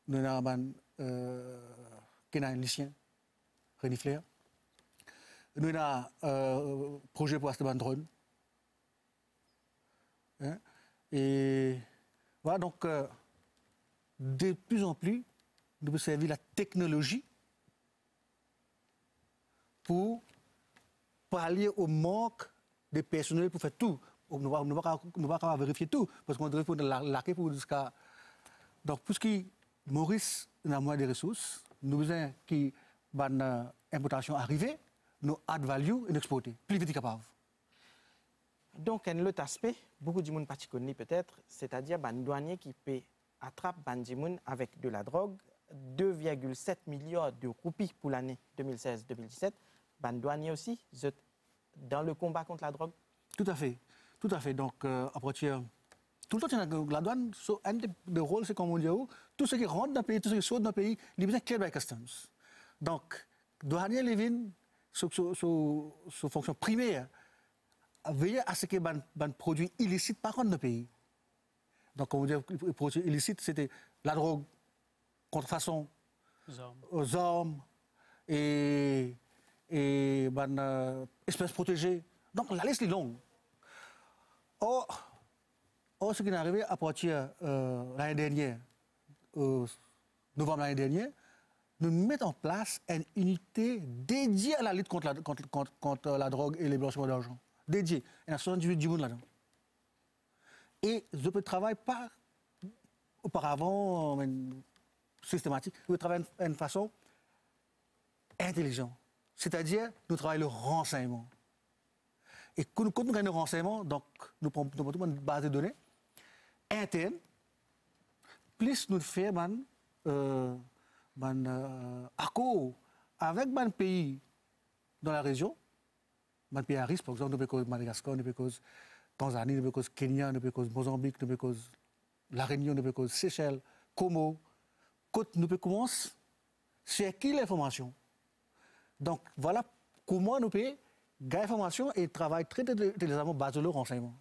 nous avons un lycéen, renifleur. Nous avons un projet pour acheter un drone. Hein? Et voilà, donc, de plus en plus, nous pouvons servir la technologie pour pallier au manque de personnel pour faire tout. On ne va pas vérifier tout, parce qu'on devrait laquer pour jusqu'à... Donc, puisque Maurice n'a moins de ressources, nous avons qui importation arrivée, nous add value et exporter, plus vite capable. Donc, un autre aspect, beaucoup de monde pas connaît peut-être, c'est-à-dire les douaniers qui peut attraper les gens avec de la drogue, 2,7 milliards de roupies pour l'année 2016-2017. Les douaniers aussi, dans le combat contre la drogue. Tout à fait. Tout à fait. Donc, à partir... Tout le temps, la douane, un des rôles, c'est comme on dit, tout ce qui rentre dans le pays, tout ce qui sort dans le pays, il est besoin de clear by customs. Donc, douanier Levin, sous fonction primaire, veiller à ce que les produits illicites par contre dans le pays. Donc, comme on dit, les produits illicites, c'était la drogue, contrefaçon, aux armes et espèces protégées. Donc, la liste est longue. Or, ce qui est arrivé à partir l'année dernière, novembre l'année dernière, nous mettons en place une unité dédiée à la lutte contre la drogue et les blanchiments d'argent. Dédiée. Il y a 78 personnes là-dedans. Et je peux travailler pas auparavant systématique, je peux travailler d'une façon intelligente. C'est-à-dire, nous travaillons le renseignement. Et quand nous gagnons le renseignement, donc nous prenons une base de données interne, plus nous faisons accord avec les pays dans la région, les pays à risque, par exemple, nous pouvons Madagascar, nous pouvons Tanzanie, nous pouvons Kenya, nous pouvons Mozambique, nous pouvons La Réunion, nous pouvons Seychelles, Como. Quand nous pouvons commencer à circuler l'information. Donc voilà comment nous pouvons gagner l'information et travailler très intelligemment basé sur le renseignement.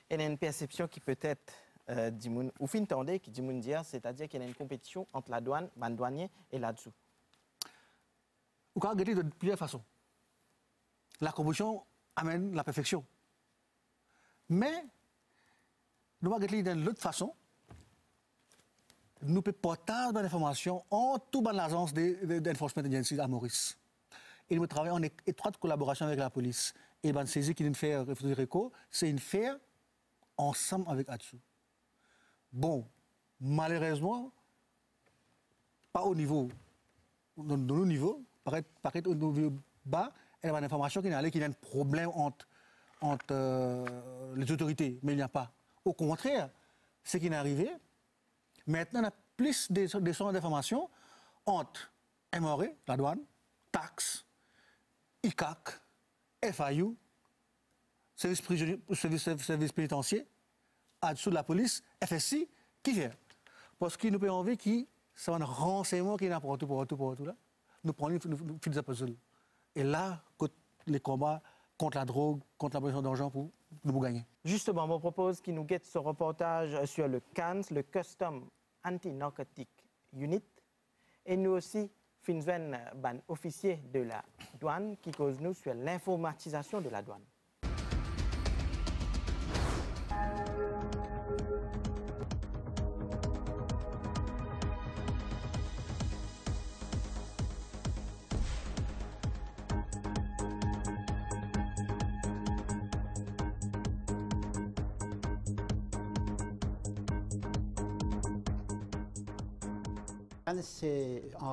Il y a une perception qui peut être, ou fin tendez, qui dit, c'est-à-dire qu'il y a une compétition entre la douane, les douaniers et là-dessous. Vous pouvez regarder de plusieurs façons. La compétition amène la perfection. Mais, nous pouvons regarder d'une autre façon. Nous pouvons partager l'information en toute l'agence d'enforcement agency à Maurice. Et nous travaillons en étroite collaboration avec la police. Et la saisie qui nous fait RECO, c'est une faire ensemble avec ATSU. Bon, malheureusement, pas au niveau, dans nos niveaux, paraît au niveau bas, il y a une information qui y a un problème entre les autorités, mais il n'y a pas. Au contraire, ce qui est arrivé, maintenant, on a plus des sources d'informations entre MRE, la douane, taxes, ICAC, FIU, service pénitentiaire, en-dessous de la police, FSI, qui vient. Parce que nous avons envie que c'est un renseignement qui est partout, là. Nous prenons une file de puzzle. Et là, les combats contre la drogue, contre la possession d'argent pour nous gagner. Justement, je propose qu'il nous guette ce reportage sur le CANS, le Custom Anti-Narcotic Unit, et nous aussi, Finven, ban officier de la douane, qui cause nous sur l'informatisation de la douane.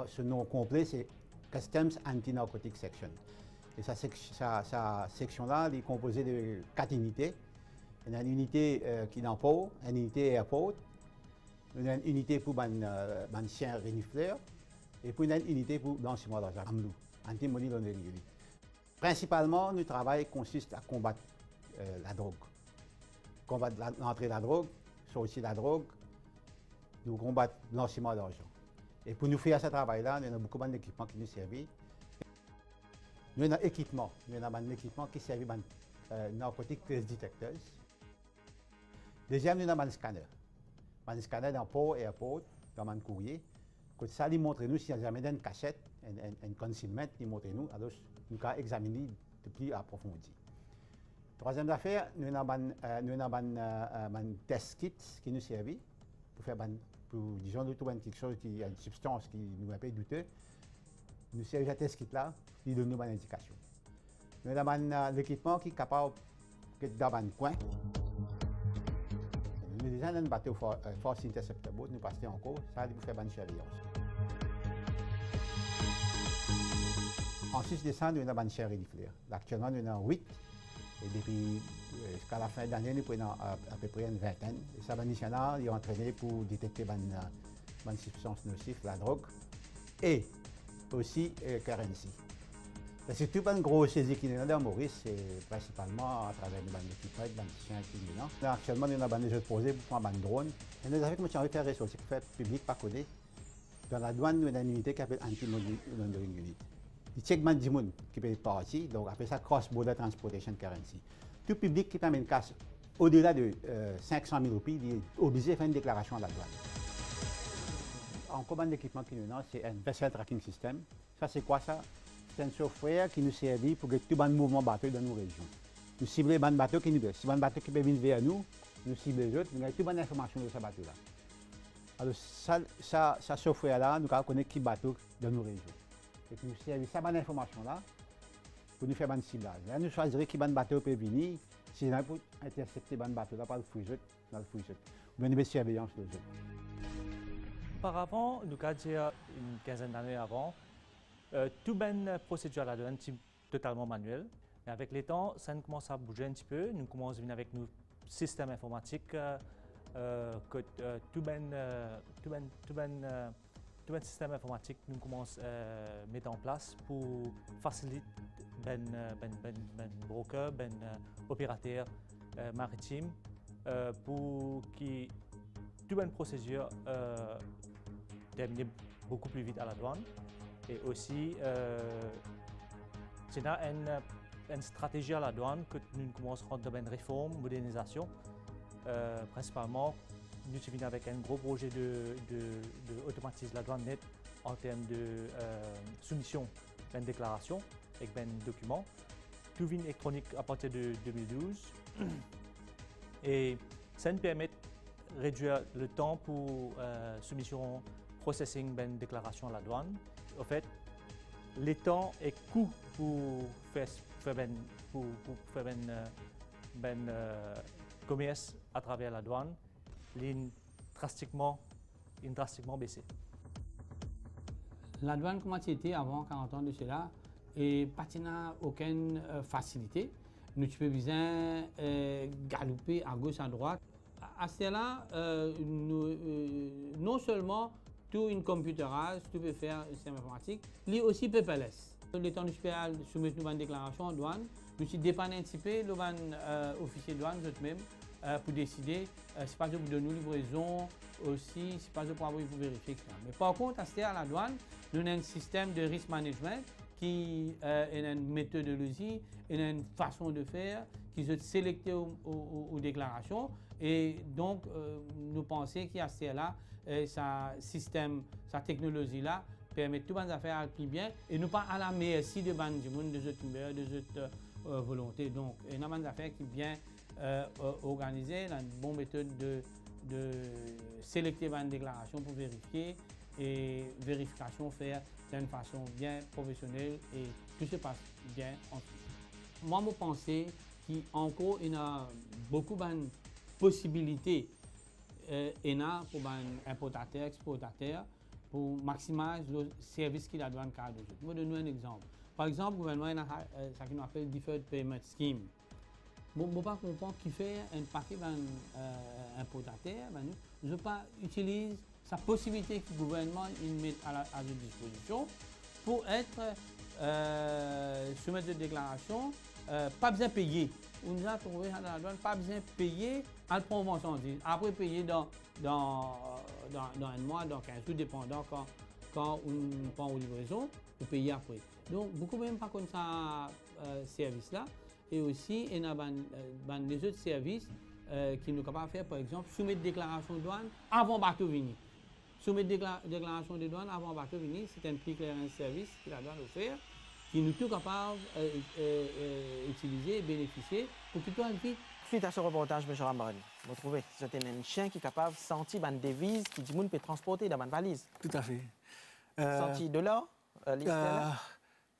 Ce nom complet, c'est Customs Anti-Narcotic Section. Et sa section-là, elle est composée de 4 unités. Il y a une unité qui est dans le port, une unité airport, il y a une unité pour les chiens renifleurs, et puis il y a une unité pour blanchiment d'argent, anti-money laundering. Principalement, notre travail consiste à combattre la drogue. Combattre l'entrée de la drogue, sortir de la drogue, nous combattre le blanchiment d'argent. Et pour nous faire ce travail-là, nous avons beaucoup d'équipements qui nous servent. Nous avons un équipement qui sert à narcotic trace detectors. Deuxième, nous avons un scanner. Un scanner dans le port, airport, dans le courrier. Quand ça, il montre nous s'il y a jamais une cachette, un concealment, il montre nous, alors nous pouvons examiner de plus approfondi. Troisième affaire, nous avons un test kit qui nous sert pour faire disons, nous trouvons quelque chose qui a une substance qui nous est un peu douteuse. Nous servons à test kit là, qui donne nous une indication. Nous avons l'équipement qui est capable d'être dans un coin. Nous déjà un bateau Force Interceptor Boat, nous passons encore, ça nous fait bonne surveillance. En 6 décembre, nous avons une chérie d'Ifler. Actuellement, nous avons 8. Et depuis jusqu'à la fin de l'année, nous prenons à peu près une vingtaine. Et ça, les missionnaires, ils ont entraîné pour détecter les substances nocives, la drogue, et aussi currency. C'est tout une grosse saisie qui est dans Maurice, c'est principalement à travers les équipements, les chiens qui sont là. Actuellement, nous avons des jeux posés pour prendre des drones. Et nous avons commencé à faire des ressources que le public pas connaît. Dans la douane, nous avons une unité qui s'appelle Anti-Laundering Unit. Il check man dimoun qui peut partir, donc après ça, cross-border transportation currency. Tout public qui t'amène casse au-delà de 500 000 roupies, il est obligé de faire une déclaration à la douane. En commande d'équipement qui nous a, c'est un vessel tracking system. Ça, c'est quoi ça? C'est un software qui nous sert pour que tout le mouvement bateau dans nos régions. Nous ciblons les bateaux qui nous veulent. Si les bateaux qui peuvent venir vers nous, nous ciblons les autres, nous avons toute bonne information de ce bateau-là. Alors, ça software-là, nous connaissons qui bateau dans nos régions. Et puis nous servons cette bonne information-là pour nous faire un ciblage. Là, nous choisirons qui bateau peut venir, si nous pour intercepter les bateau-là par le fouillet, dans le fouillet. Ou bien une surveillance de eux. Auparavant, nous avons dit une quinzaine d'années avant, toute une procédure à la douane est totalement manuelle. Mais avec le temps, ça commence à bouger un petit peu. Nous commençons à venir avec nos systèmes informatiques que tout un système informatique nous commence à mettre en place pour faciliter ben broker, ben opérateur maritime pour que toute une procédure termine beaucoup plus vite à la douane. Et aussi, c'est une stratégie à la douane que nous commençons à faire une réforme, modernisation. Principalement, nous venons avec un gros projet d'automatiser la douane net en termes de soumission d'une déclaration avec un document. Tout vient électronique à partir de 2012. Et ça nous permet de réduire le temps pour soumission, processing d'une déclaration à la douane. En fait, les temps et coûts pour faire commerce à travers la douane, ont drastiquement baissé. La douane, comment c'était avant 40 ans de cela, et pas aucune facilité. Nous pouvons bien galoper à gauche, à droite. À cela, non seulement tout une computerisation, tout peut faire un système informatique, il aussi paperless. Le temps de soumettre une déclaration en douane, nous sommes dépendants un petit peu, le officier de douane, eux-mêmes, pour décider si pas de vous donner une livraison, aussi si pas de pour vérifier, etc. Mais par contre, à la douane, nous avons un système de risk management qui est une méthodologie, une façon de faire, qui est sélectée aux déclarations. Et donc, nous pensons qu'à ce là, sa système, sa technologie-là, permet tout le monde à faire plus bien et nous pas à la merci de bande du monde, des autres volontés. Donc, il y a une affaire qui est bien organisée, une bonne méthode de sélecter une déclaration pour vérifier et vérification faire d'une façon bien professionnelle et tout se passe bien ensuite. Moi, je pense qu'encore il y a beaucoup de possibilités pour les importateurs, exportateurs, pour maximiser le service qu'il a dans le cadre de jeu. Je vais donner un exemple. Par exemple, le gouvernement a ce qu'on appelle Deferred Payment Scheme. Je ne pas comprendre qui fait un paquet d'importateurs. Je ne pas utiliser sa possibilité que le gouvernement met à notre disposition pour être soumettre de déclaration, pas besoin de payer. On nous a trouvé dans la douane, pas besoin de payer à la promotion. Après, payer dans un mois, dans 15 jours, dépendant quand on prend aux livraisons, on paye après. Donc, beaucoup même pas comme ça service-là. Et aussi, il y a des autres services qui nous capables de faire, par exemple, soumettre déclaration de douane avant bateau venir. Soumettre déclaration de douane avant bateau venir, c'est un prix clair, un service que la douane offert, qui nous sommes capables d'utiliser et bénéficier pour que tout aille vite. Suite à ce reportage, M. Rambarani, vous trouvez que c'est un chien qui est capable de sentir une devise qui dit peut transporter dans une valise? Tout à fait. Sentir de l'or,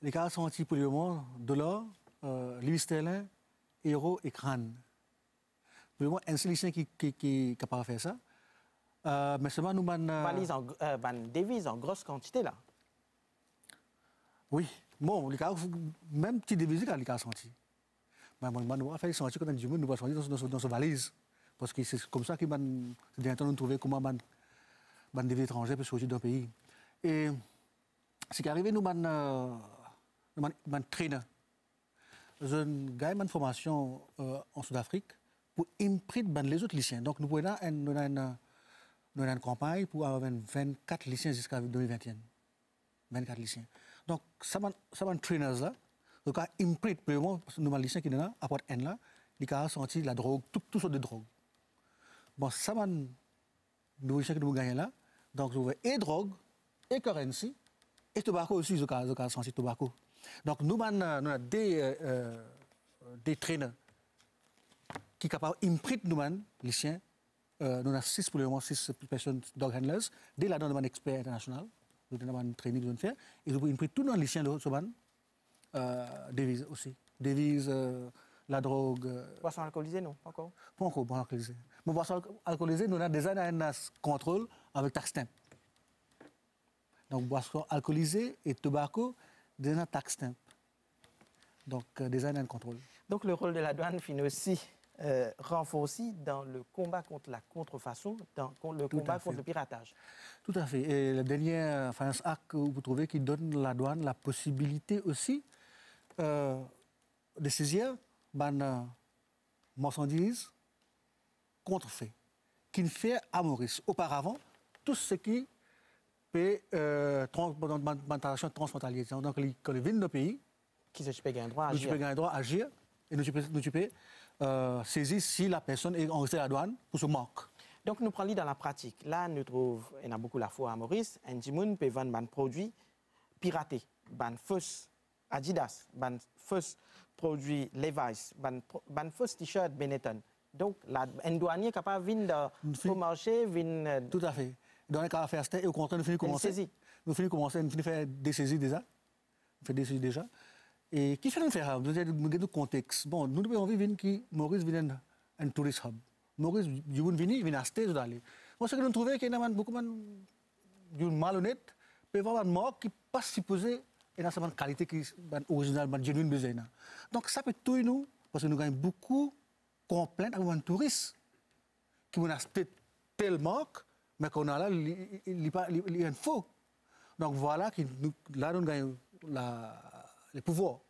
les cas sentis pour le moment, de l'or, livre sterling, euro et crâne. Vraiment, un seul lycéen qui est capable de faire ça. Mais seulement nous, devise en grosse quantité, là. Oui. Bon, même petite devise, il a senti. Mais nous avons fait sentir qu'on a du monde, nous avons senti dans sa valise. Parce que c'est comme ça que nous trouvons comment une devise étrangère peut sortir d'un pays. Et ce qui est arrivé, nous avons traîné. J'ai une formation en Sud-Afrique pour imprimer les autres lycéens. Donc, nous avons une campagne pour avoir 24 lycéens jusqu'à 2021. 24 lycéens. Donc, ça m'a traîné là. Donc, imprime, parce que nous avons lycéens qui sont là, à part N là, ils ont senti la drogue, toutes sortes de drogue. Bon, ça m'a nous lycéens que nous gagnons là. Donc, nous avons et drogue, et currency, et tobacco aussi, ils ont senti tobacco. Donc, nous avons des traîneurs qui sont capables d'imprimer nous, lycéens. Nous avons 6 pour le moment, 6 personnes dog handlers. Dès là, nous avons un expert international. Nous avons un training de faire. Et nous pouvons imprimer tout dans les lycéens de devises aussi. Devises, la drogue. Boisson alcoolisée, non? Encore? Pas encore, boisson alcoolisée. Mais boisson alcoolisée, nous avons déjà un contrôle avec tax stamp. Donc, boisson alcoolisée et tobacco, déjà tax stamp. Donc, déjà un contrôle. Donc, le rôle de la douane finit aussi renforcé dans le combat contre la contrefaçon, dans le combat contre le piratage. Tout à fait. Et le dernier Finance Act, vous trouvez, qui donne à la douane la possibilité aussi de saisir une marchandise contrefait, qui ne fait à Maurice. Auparavant, tout ce qui peut une transaction transfrontalière. Donc, quand ils viennent de pays, qui se paye un droit à agir. Nous un droit à agir et nous peux saisir si la personne est enregistrée à la douane pour se manque. Donc, nous prenons dans la pratique. Là, nous trouvons, il y a beaucoup la fois à Maurice, un Jimoun peut vendre un produit piraté, un faux Adidas, un faux produit Levi's, un faux t-shirt Benetton. Donc, un douanier est capable de venir au marché, Tout à fait. Dans le cas de faire et au contraire, nous finissons commencer. Nous finissons faire des saisies déjà. Et qui fait nous faire nous avons le contexte. Bon, nous avons envie que Maurice vienne un tourist hub. Maurice, je viens vient acheter, je d'aller. Moi, ce que nous trouvons, qu'il y a beaucoup de malhonnêtes, peut avoir un mort qui n'est pas supposé être une qualité qui est originale, genuine besoin. Donc, ça peut tout nous, parce que nous avons beaucoup de complaintes avec un touriste qui vont acheter telle marque, mais qu'on a là, il est un faux. Donc, voilà, là, nous avons les pouvoirs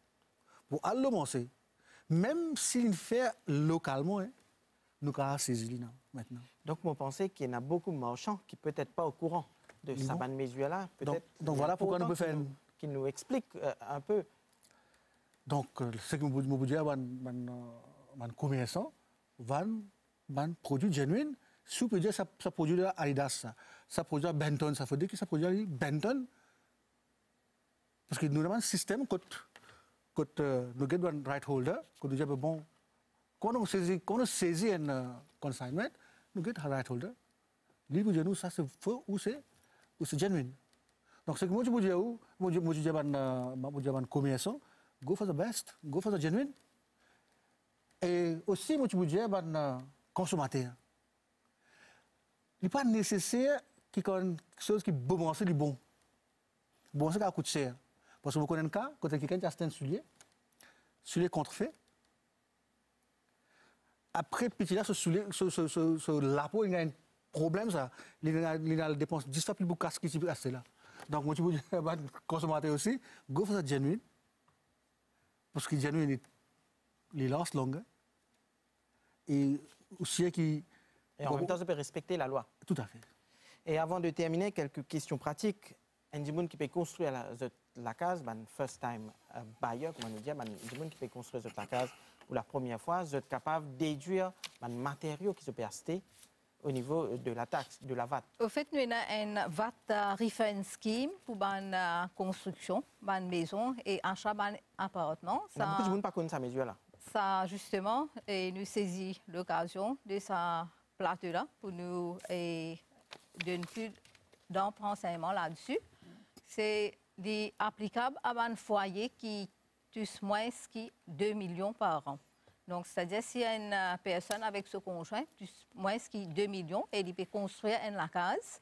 pour aller le lancer. Même s'il fait localement, nous avons saisi maintenant. Donc, vous pensez qu'il y en a beaucoup de marchands qui ne sont peut-être pas au courant de cette mesure-là. Donc voilà pourquoi nous pouvons faire... Qui nous explique un peu. Donc, ce que je veux dire, les commerçants vendent un produit genuine. Si vous pouvez dire ça produit Adidas, ça produit Benton, ça veut dire que ça produit Benton. Parce que nous avons un système quand nous avons un right holder, quand nous disons, bon, quand on saisit un consignment, nous avons un right holder. Lui, vous dites, ça c'est faux ou c'est genuine. Donc, ce que moi, je vous dis, un commerçant, go for the best, go for the genuine. Et aussi, moi, je vous dis, un consommateur. Il n'est pas nécessaire qu'il y ait quelque chose qui est bon, c'est du bon. Bon, c'est qui coûte cher. Parce que vous connaissez un cas, quand quelqu'un a acheté un soulier contrefait. Après, petit là, ce lapeau, il y a un problème, ça. Il a la dépense 10 fois plus beaucoup que ce qui est acheté là. Donc, moi, je vous dis, consommateur aussi, go for the genuine. Parce que genuine, il last longer. Et aussi, et en même temps, ça peut respecter la loi. Tout à fait. Et avant de terminer, quelques questions pratiques. Un Jimoun qui peut construire la case, un first time buyer, comme on dit, un Jimoun qui peut construire la case pour la première fois, vous êtes capable de déduire un matériau qui se peut acheter au niveau de la taxe, de la VAT. Au fait, nous avons un VAT refund scheme pour la construction, la maison et achat d'un appartement. Beaucoup de gens ne connaissent pas ces mesures-là. Ça, justement, et nous saisissons l'occasion de sa plateau-là pour nous donner plus d'enseignements là-dessus. C'est applicable à un foyer qui touche moins que 2 millions par an. Donc, c'est-à-dire si une personne avec ce conjoint, plus moins qui 2 millions, et il peut construire une case,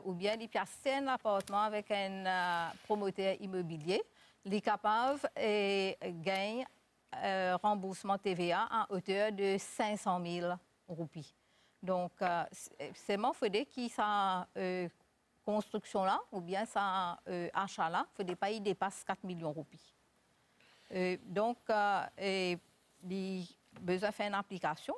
ou bien il peut acheter un appartement avec un promoteur immobilier, il est capable de gagner remboursement TVA à hauteur de 500 000 roupies. Donc, c'est mon faudrait qu'il sa construction-là, ou bien sa achat-là, il ne faudrait pas y dépasse 4 millions de roupies. Donc, il besoin de faire une application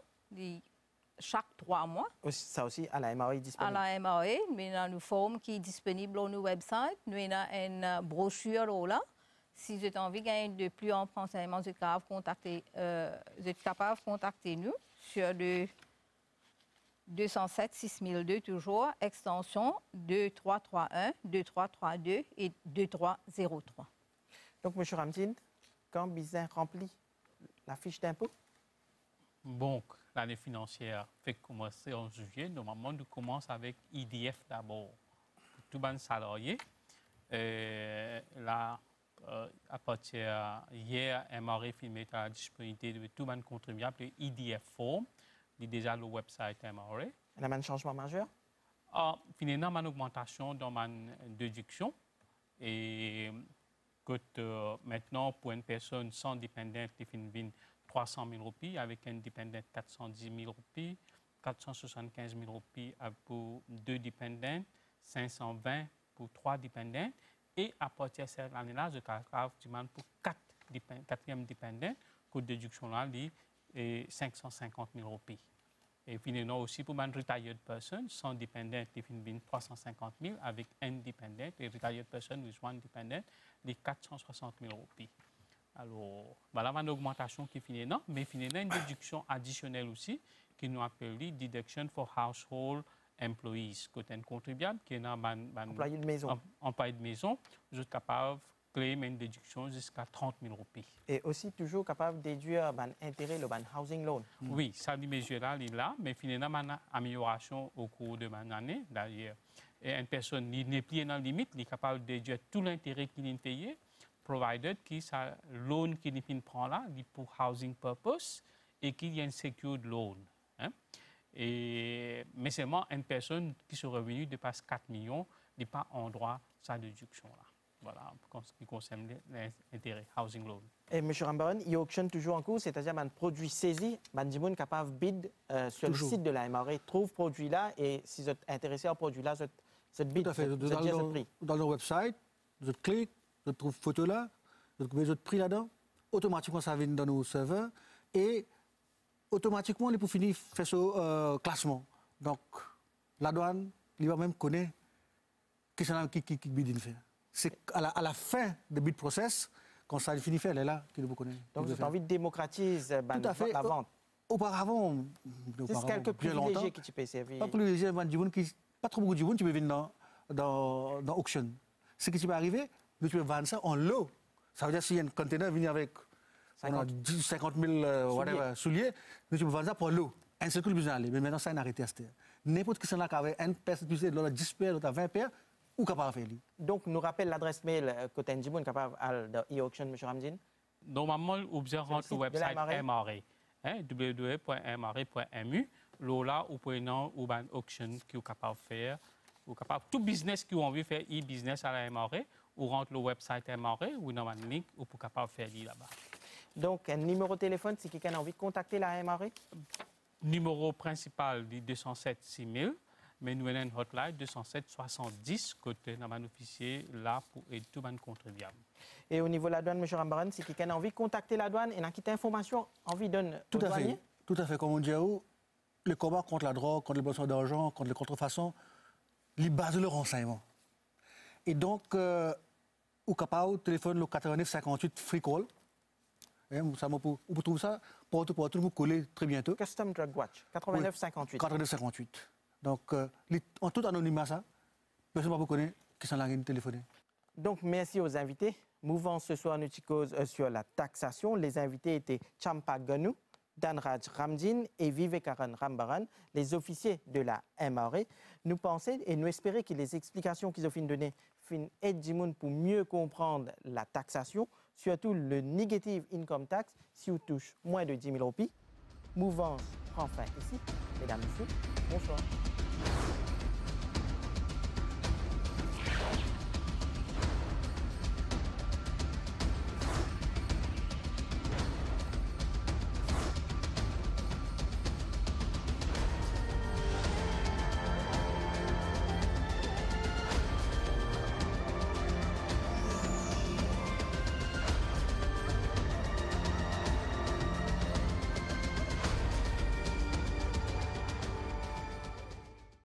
chaque 3 mois. Ça aussi, à la MRE disponible. À la MRE, nous avons une forme qui est disponible sur notre website. Nous avons une brochure là. Si vous avez envie de gagner de plus en renseignements, vous êtes capable de contacter nous sur le 207 6002 toujours, extension 2331, 2332 et 2303. Donc, M. Ramdine, quand Bizin remplit la fiche d'impôt? Bon, l'année financière fait commencer en juillet. Normalement, nous commençons avec IDF d'abord. Pour tout le monde salarié. Là, à partir hier, MRE filmé à la disponibilité de tout le monde contribuable, le IDF Form. Il y a déjà le website MRE. Il y a un changement majeur? Finalement, une augmentation dans ma déduction. Et maintenant, pour une personne sans dépendante, il finit 300 000 roupies, avec un dépendant 410 000 roupies, 475 000 roupies pour 2 dépendants, 520 pour 3 dépendants. Et à partir de cette année-là, je calcule pour 4e dépendant, que la déduction là, est 550 000 roupies. Et finalement aussi pour une retired person, sans dépendant, il finit 350 000, avec un dépendant, et retired person with one dependent, les 460 000 roupies. Alors, voilà une augmentation qui finit là, mais finalement une déduction additionnelle aussi, qui nous appelle Deduction for Household Employees, côté un contribuable qui est un employé de maison. Employé de maison, vous êtes capable de claimer une déduction jusqu'à 30 000 roupies. Et aussi toujours capable de déduire l'intérêt, le housing loan. Oui, ça, les mesures-là, il est là, mais finalement, une amélioration au cours de l'année, d'ailleurs. Et une personne n'est plus dans la limite, il est capable de déduire tout l'intérêt qu'il a payé, provided que sa loan qu'il prend là, il est pour housing purpose et qu'il y a une secured loan. Hein? Mais seulement une personne qui son revenu dépasse 4 millions n'est pas en droit à sa déduction-là. Voilà, pour ce qui concerne l'intérêt, housing loan. Et M. Rambaran, il y a auction toujours en cours, c'est-à-dire un produit saisi, Bandimoun capable de bid sur toujours. Le site de la MRE, trouve produit là, et si vous êtes intéressé au produit là, vous êtes bid. Tout à fait. Dans le website, vous cliquez, vous trouvez photo là, vous trouvez votre prix là-dedans, automatiquement ça vient dans nos serveurs, et automatiquement, il peut finir faire ce classement. Donc, la douane, il va même connaître qui bid fait. C'est à la fin du bid process, quand ça finit faire, elle est là qu'il vous connaît. Donc, vous avez envie de démocratiser la vente. Auparavant, c'est quelques privilégiés qui tu peux servir. Pas privilégiés, pas trop beaucoup de gens qui peuvent venir dans l'auction. Ce qui peut arriver, tu peux vendre ça en lot. Ça veut dire s'il y a un container venu avec 50 000 souliers, tu peux vendre ça pour l'eau. Un seul coup, le besoin aller. Mais maintenant, ça a arrêté à cette heure. N'importe qui s'en a qu'avec une personne, tu sais, l'autre a 10 paires, l'autre a 20 paires, ou capable de faire. Donc, nous rappelle l'adresse mail côté Ndjiboun capable de e-auction, M. Ramdine? Normalement, vous rentrez sur le website MRE, www.mre.mu. Là, vous pouvez avoir une auction qui est capable de faire. Tout business qui a envie de faire e-business à la MRE, ou rentre le website MRE, ou dans un link, ou pour capable de faire là-bas. Donc, un numéro de téléphone si quelqu'un a envie de contacter la MRE? Numéro principal, 207 6000, mais nous avons une hotline 207 70, côté dans un officier là pour aider tout le monde contribuable. Et au niveau de la douane, M. Rambaran, si quelqu'un a envie de contacter la douane et n'a quitté information, envie de donner tout à fait. Tout à fait. Comme on dit, le combat contre la drogue, contre les boissons d'argent, contre les contrefaçons, les bases de le renseignement. Et donc, au capable, téléphone le 89 58 free call. On peut trouver ça pour tout vous coller très bientôt. Custom Drug Watch, 89 58. 89 58. Donc, en tout anonymat, ça, personne ne peut connaître qui s'en a téléphoné. Donc, merci aux invités. Mouvant ce soir, nous cause sur la taxation. Les invités étaient Champa Ganou, Danraj Ramdine et Vivekaran Rambaran, les officiers de la MRE. Nous pensons et nous espérons que les explications qu'ils ont données fin aide pour mieux comprendre la taxation, surtout le negative income tax si on touche moins de 10 000 roupies. Mouvance prend fin ici. Mesdames, Messieurs, bonsoir.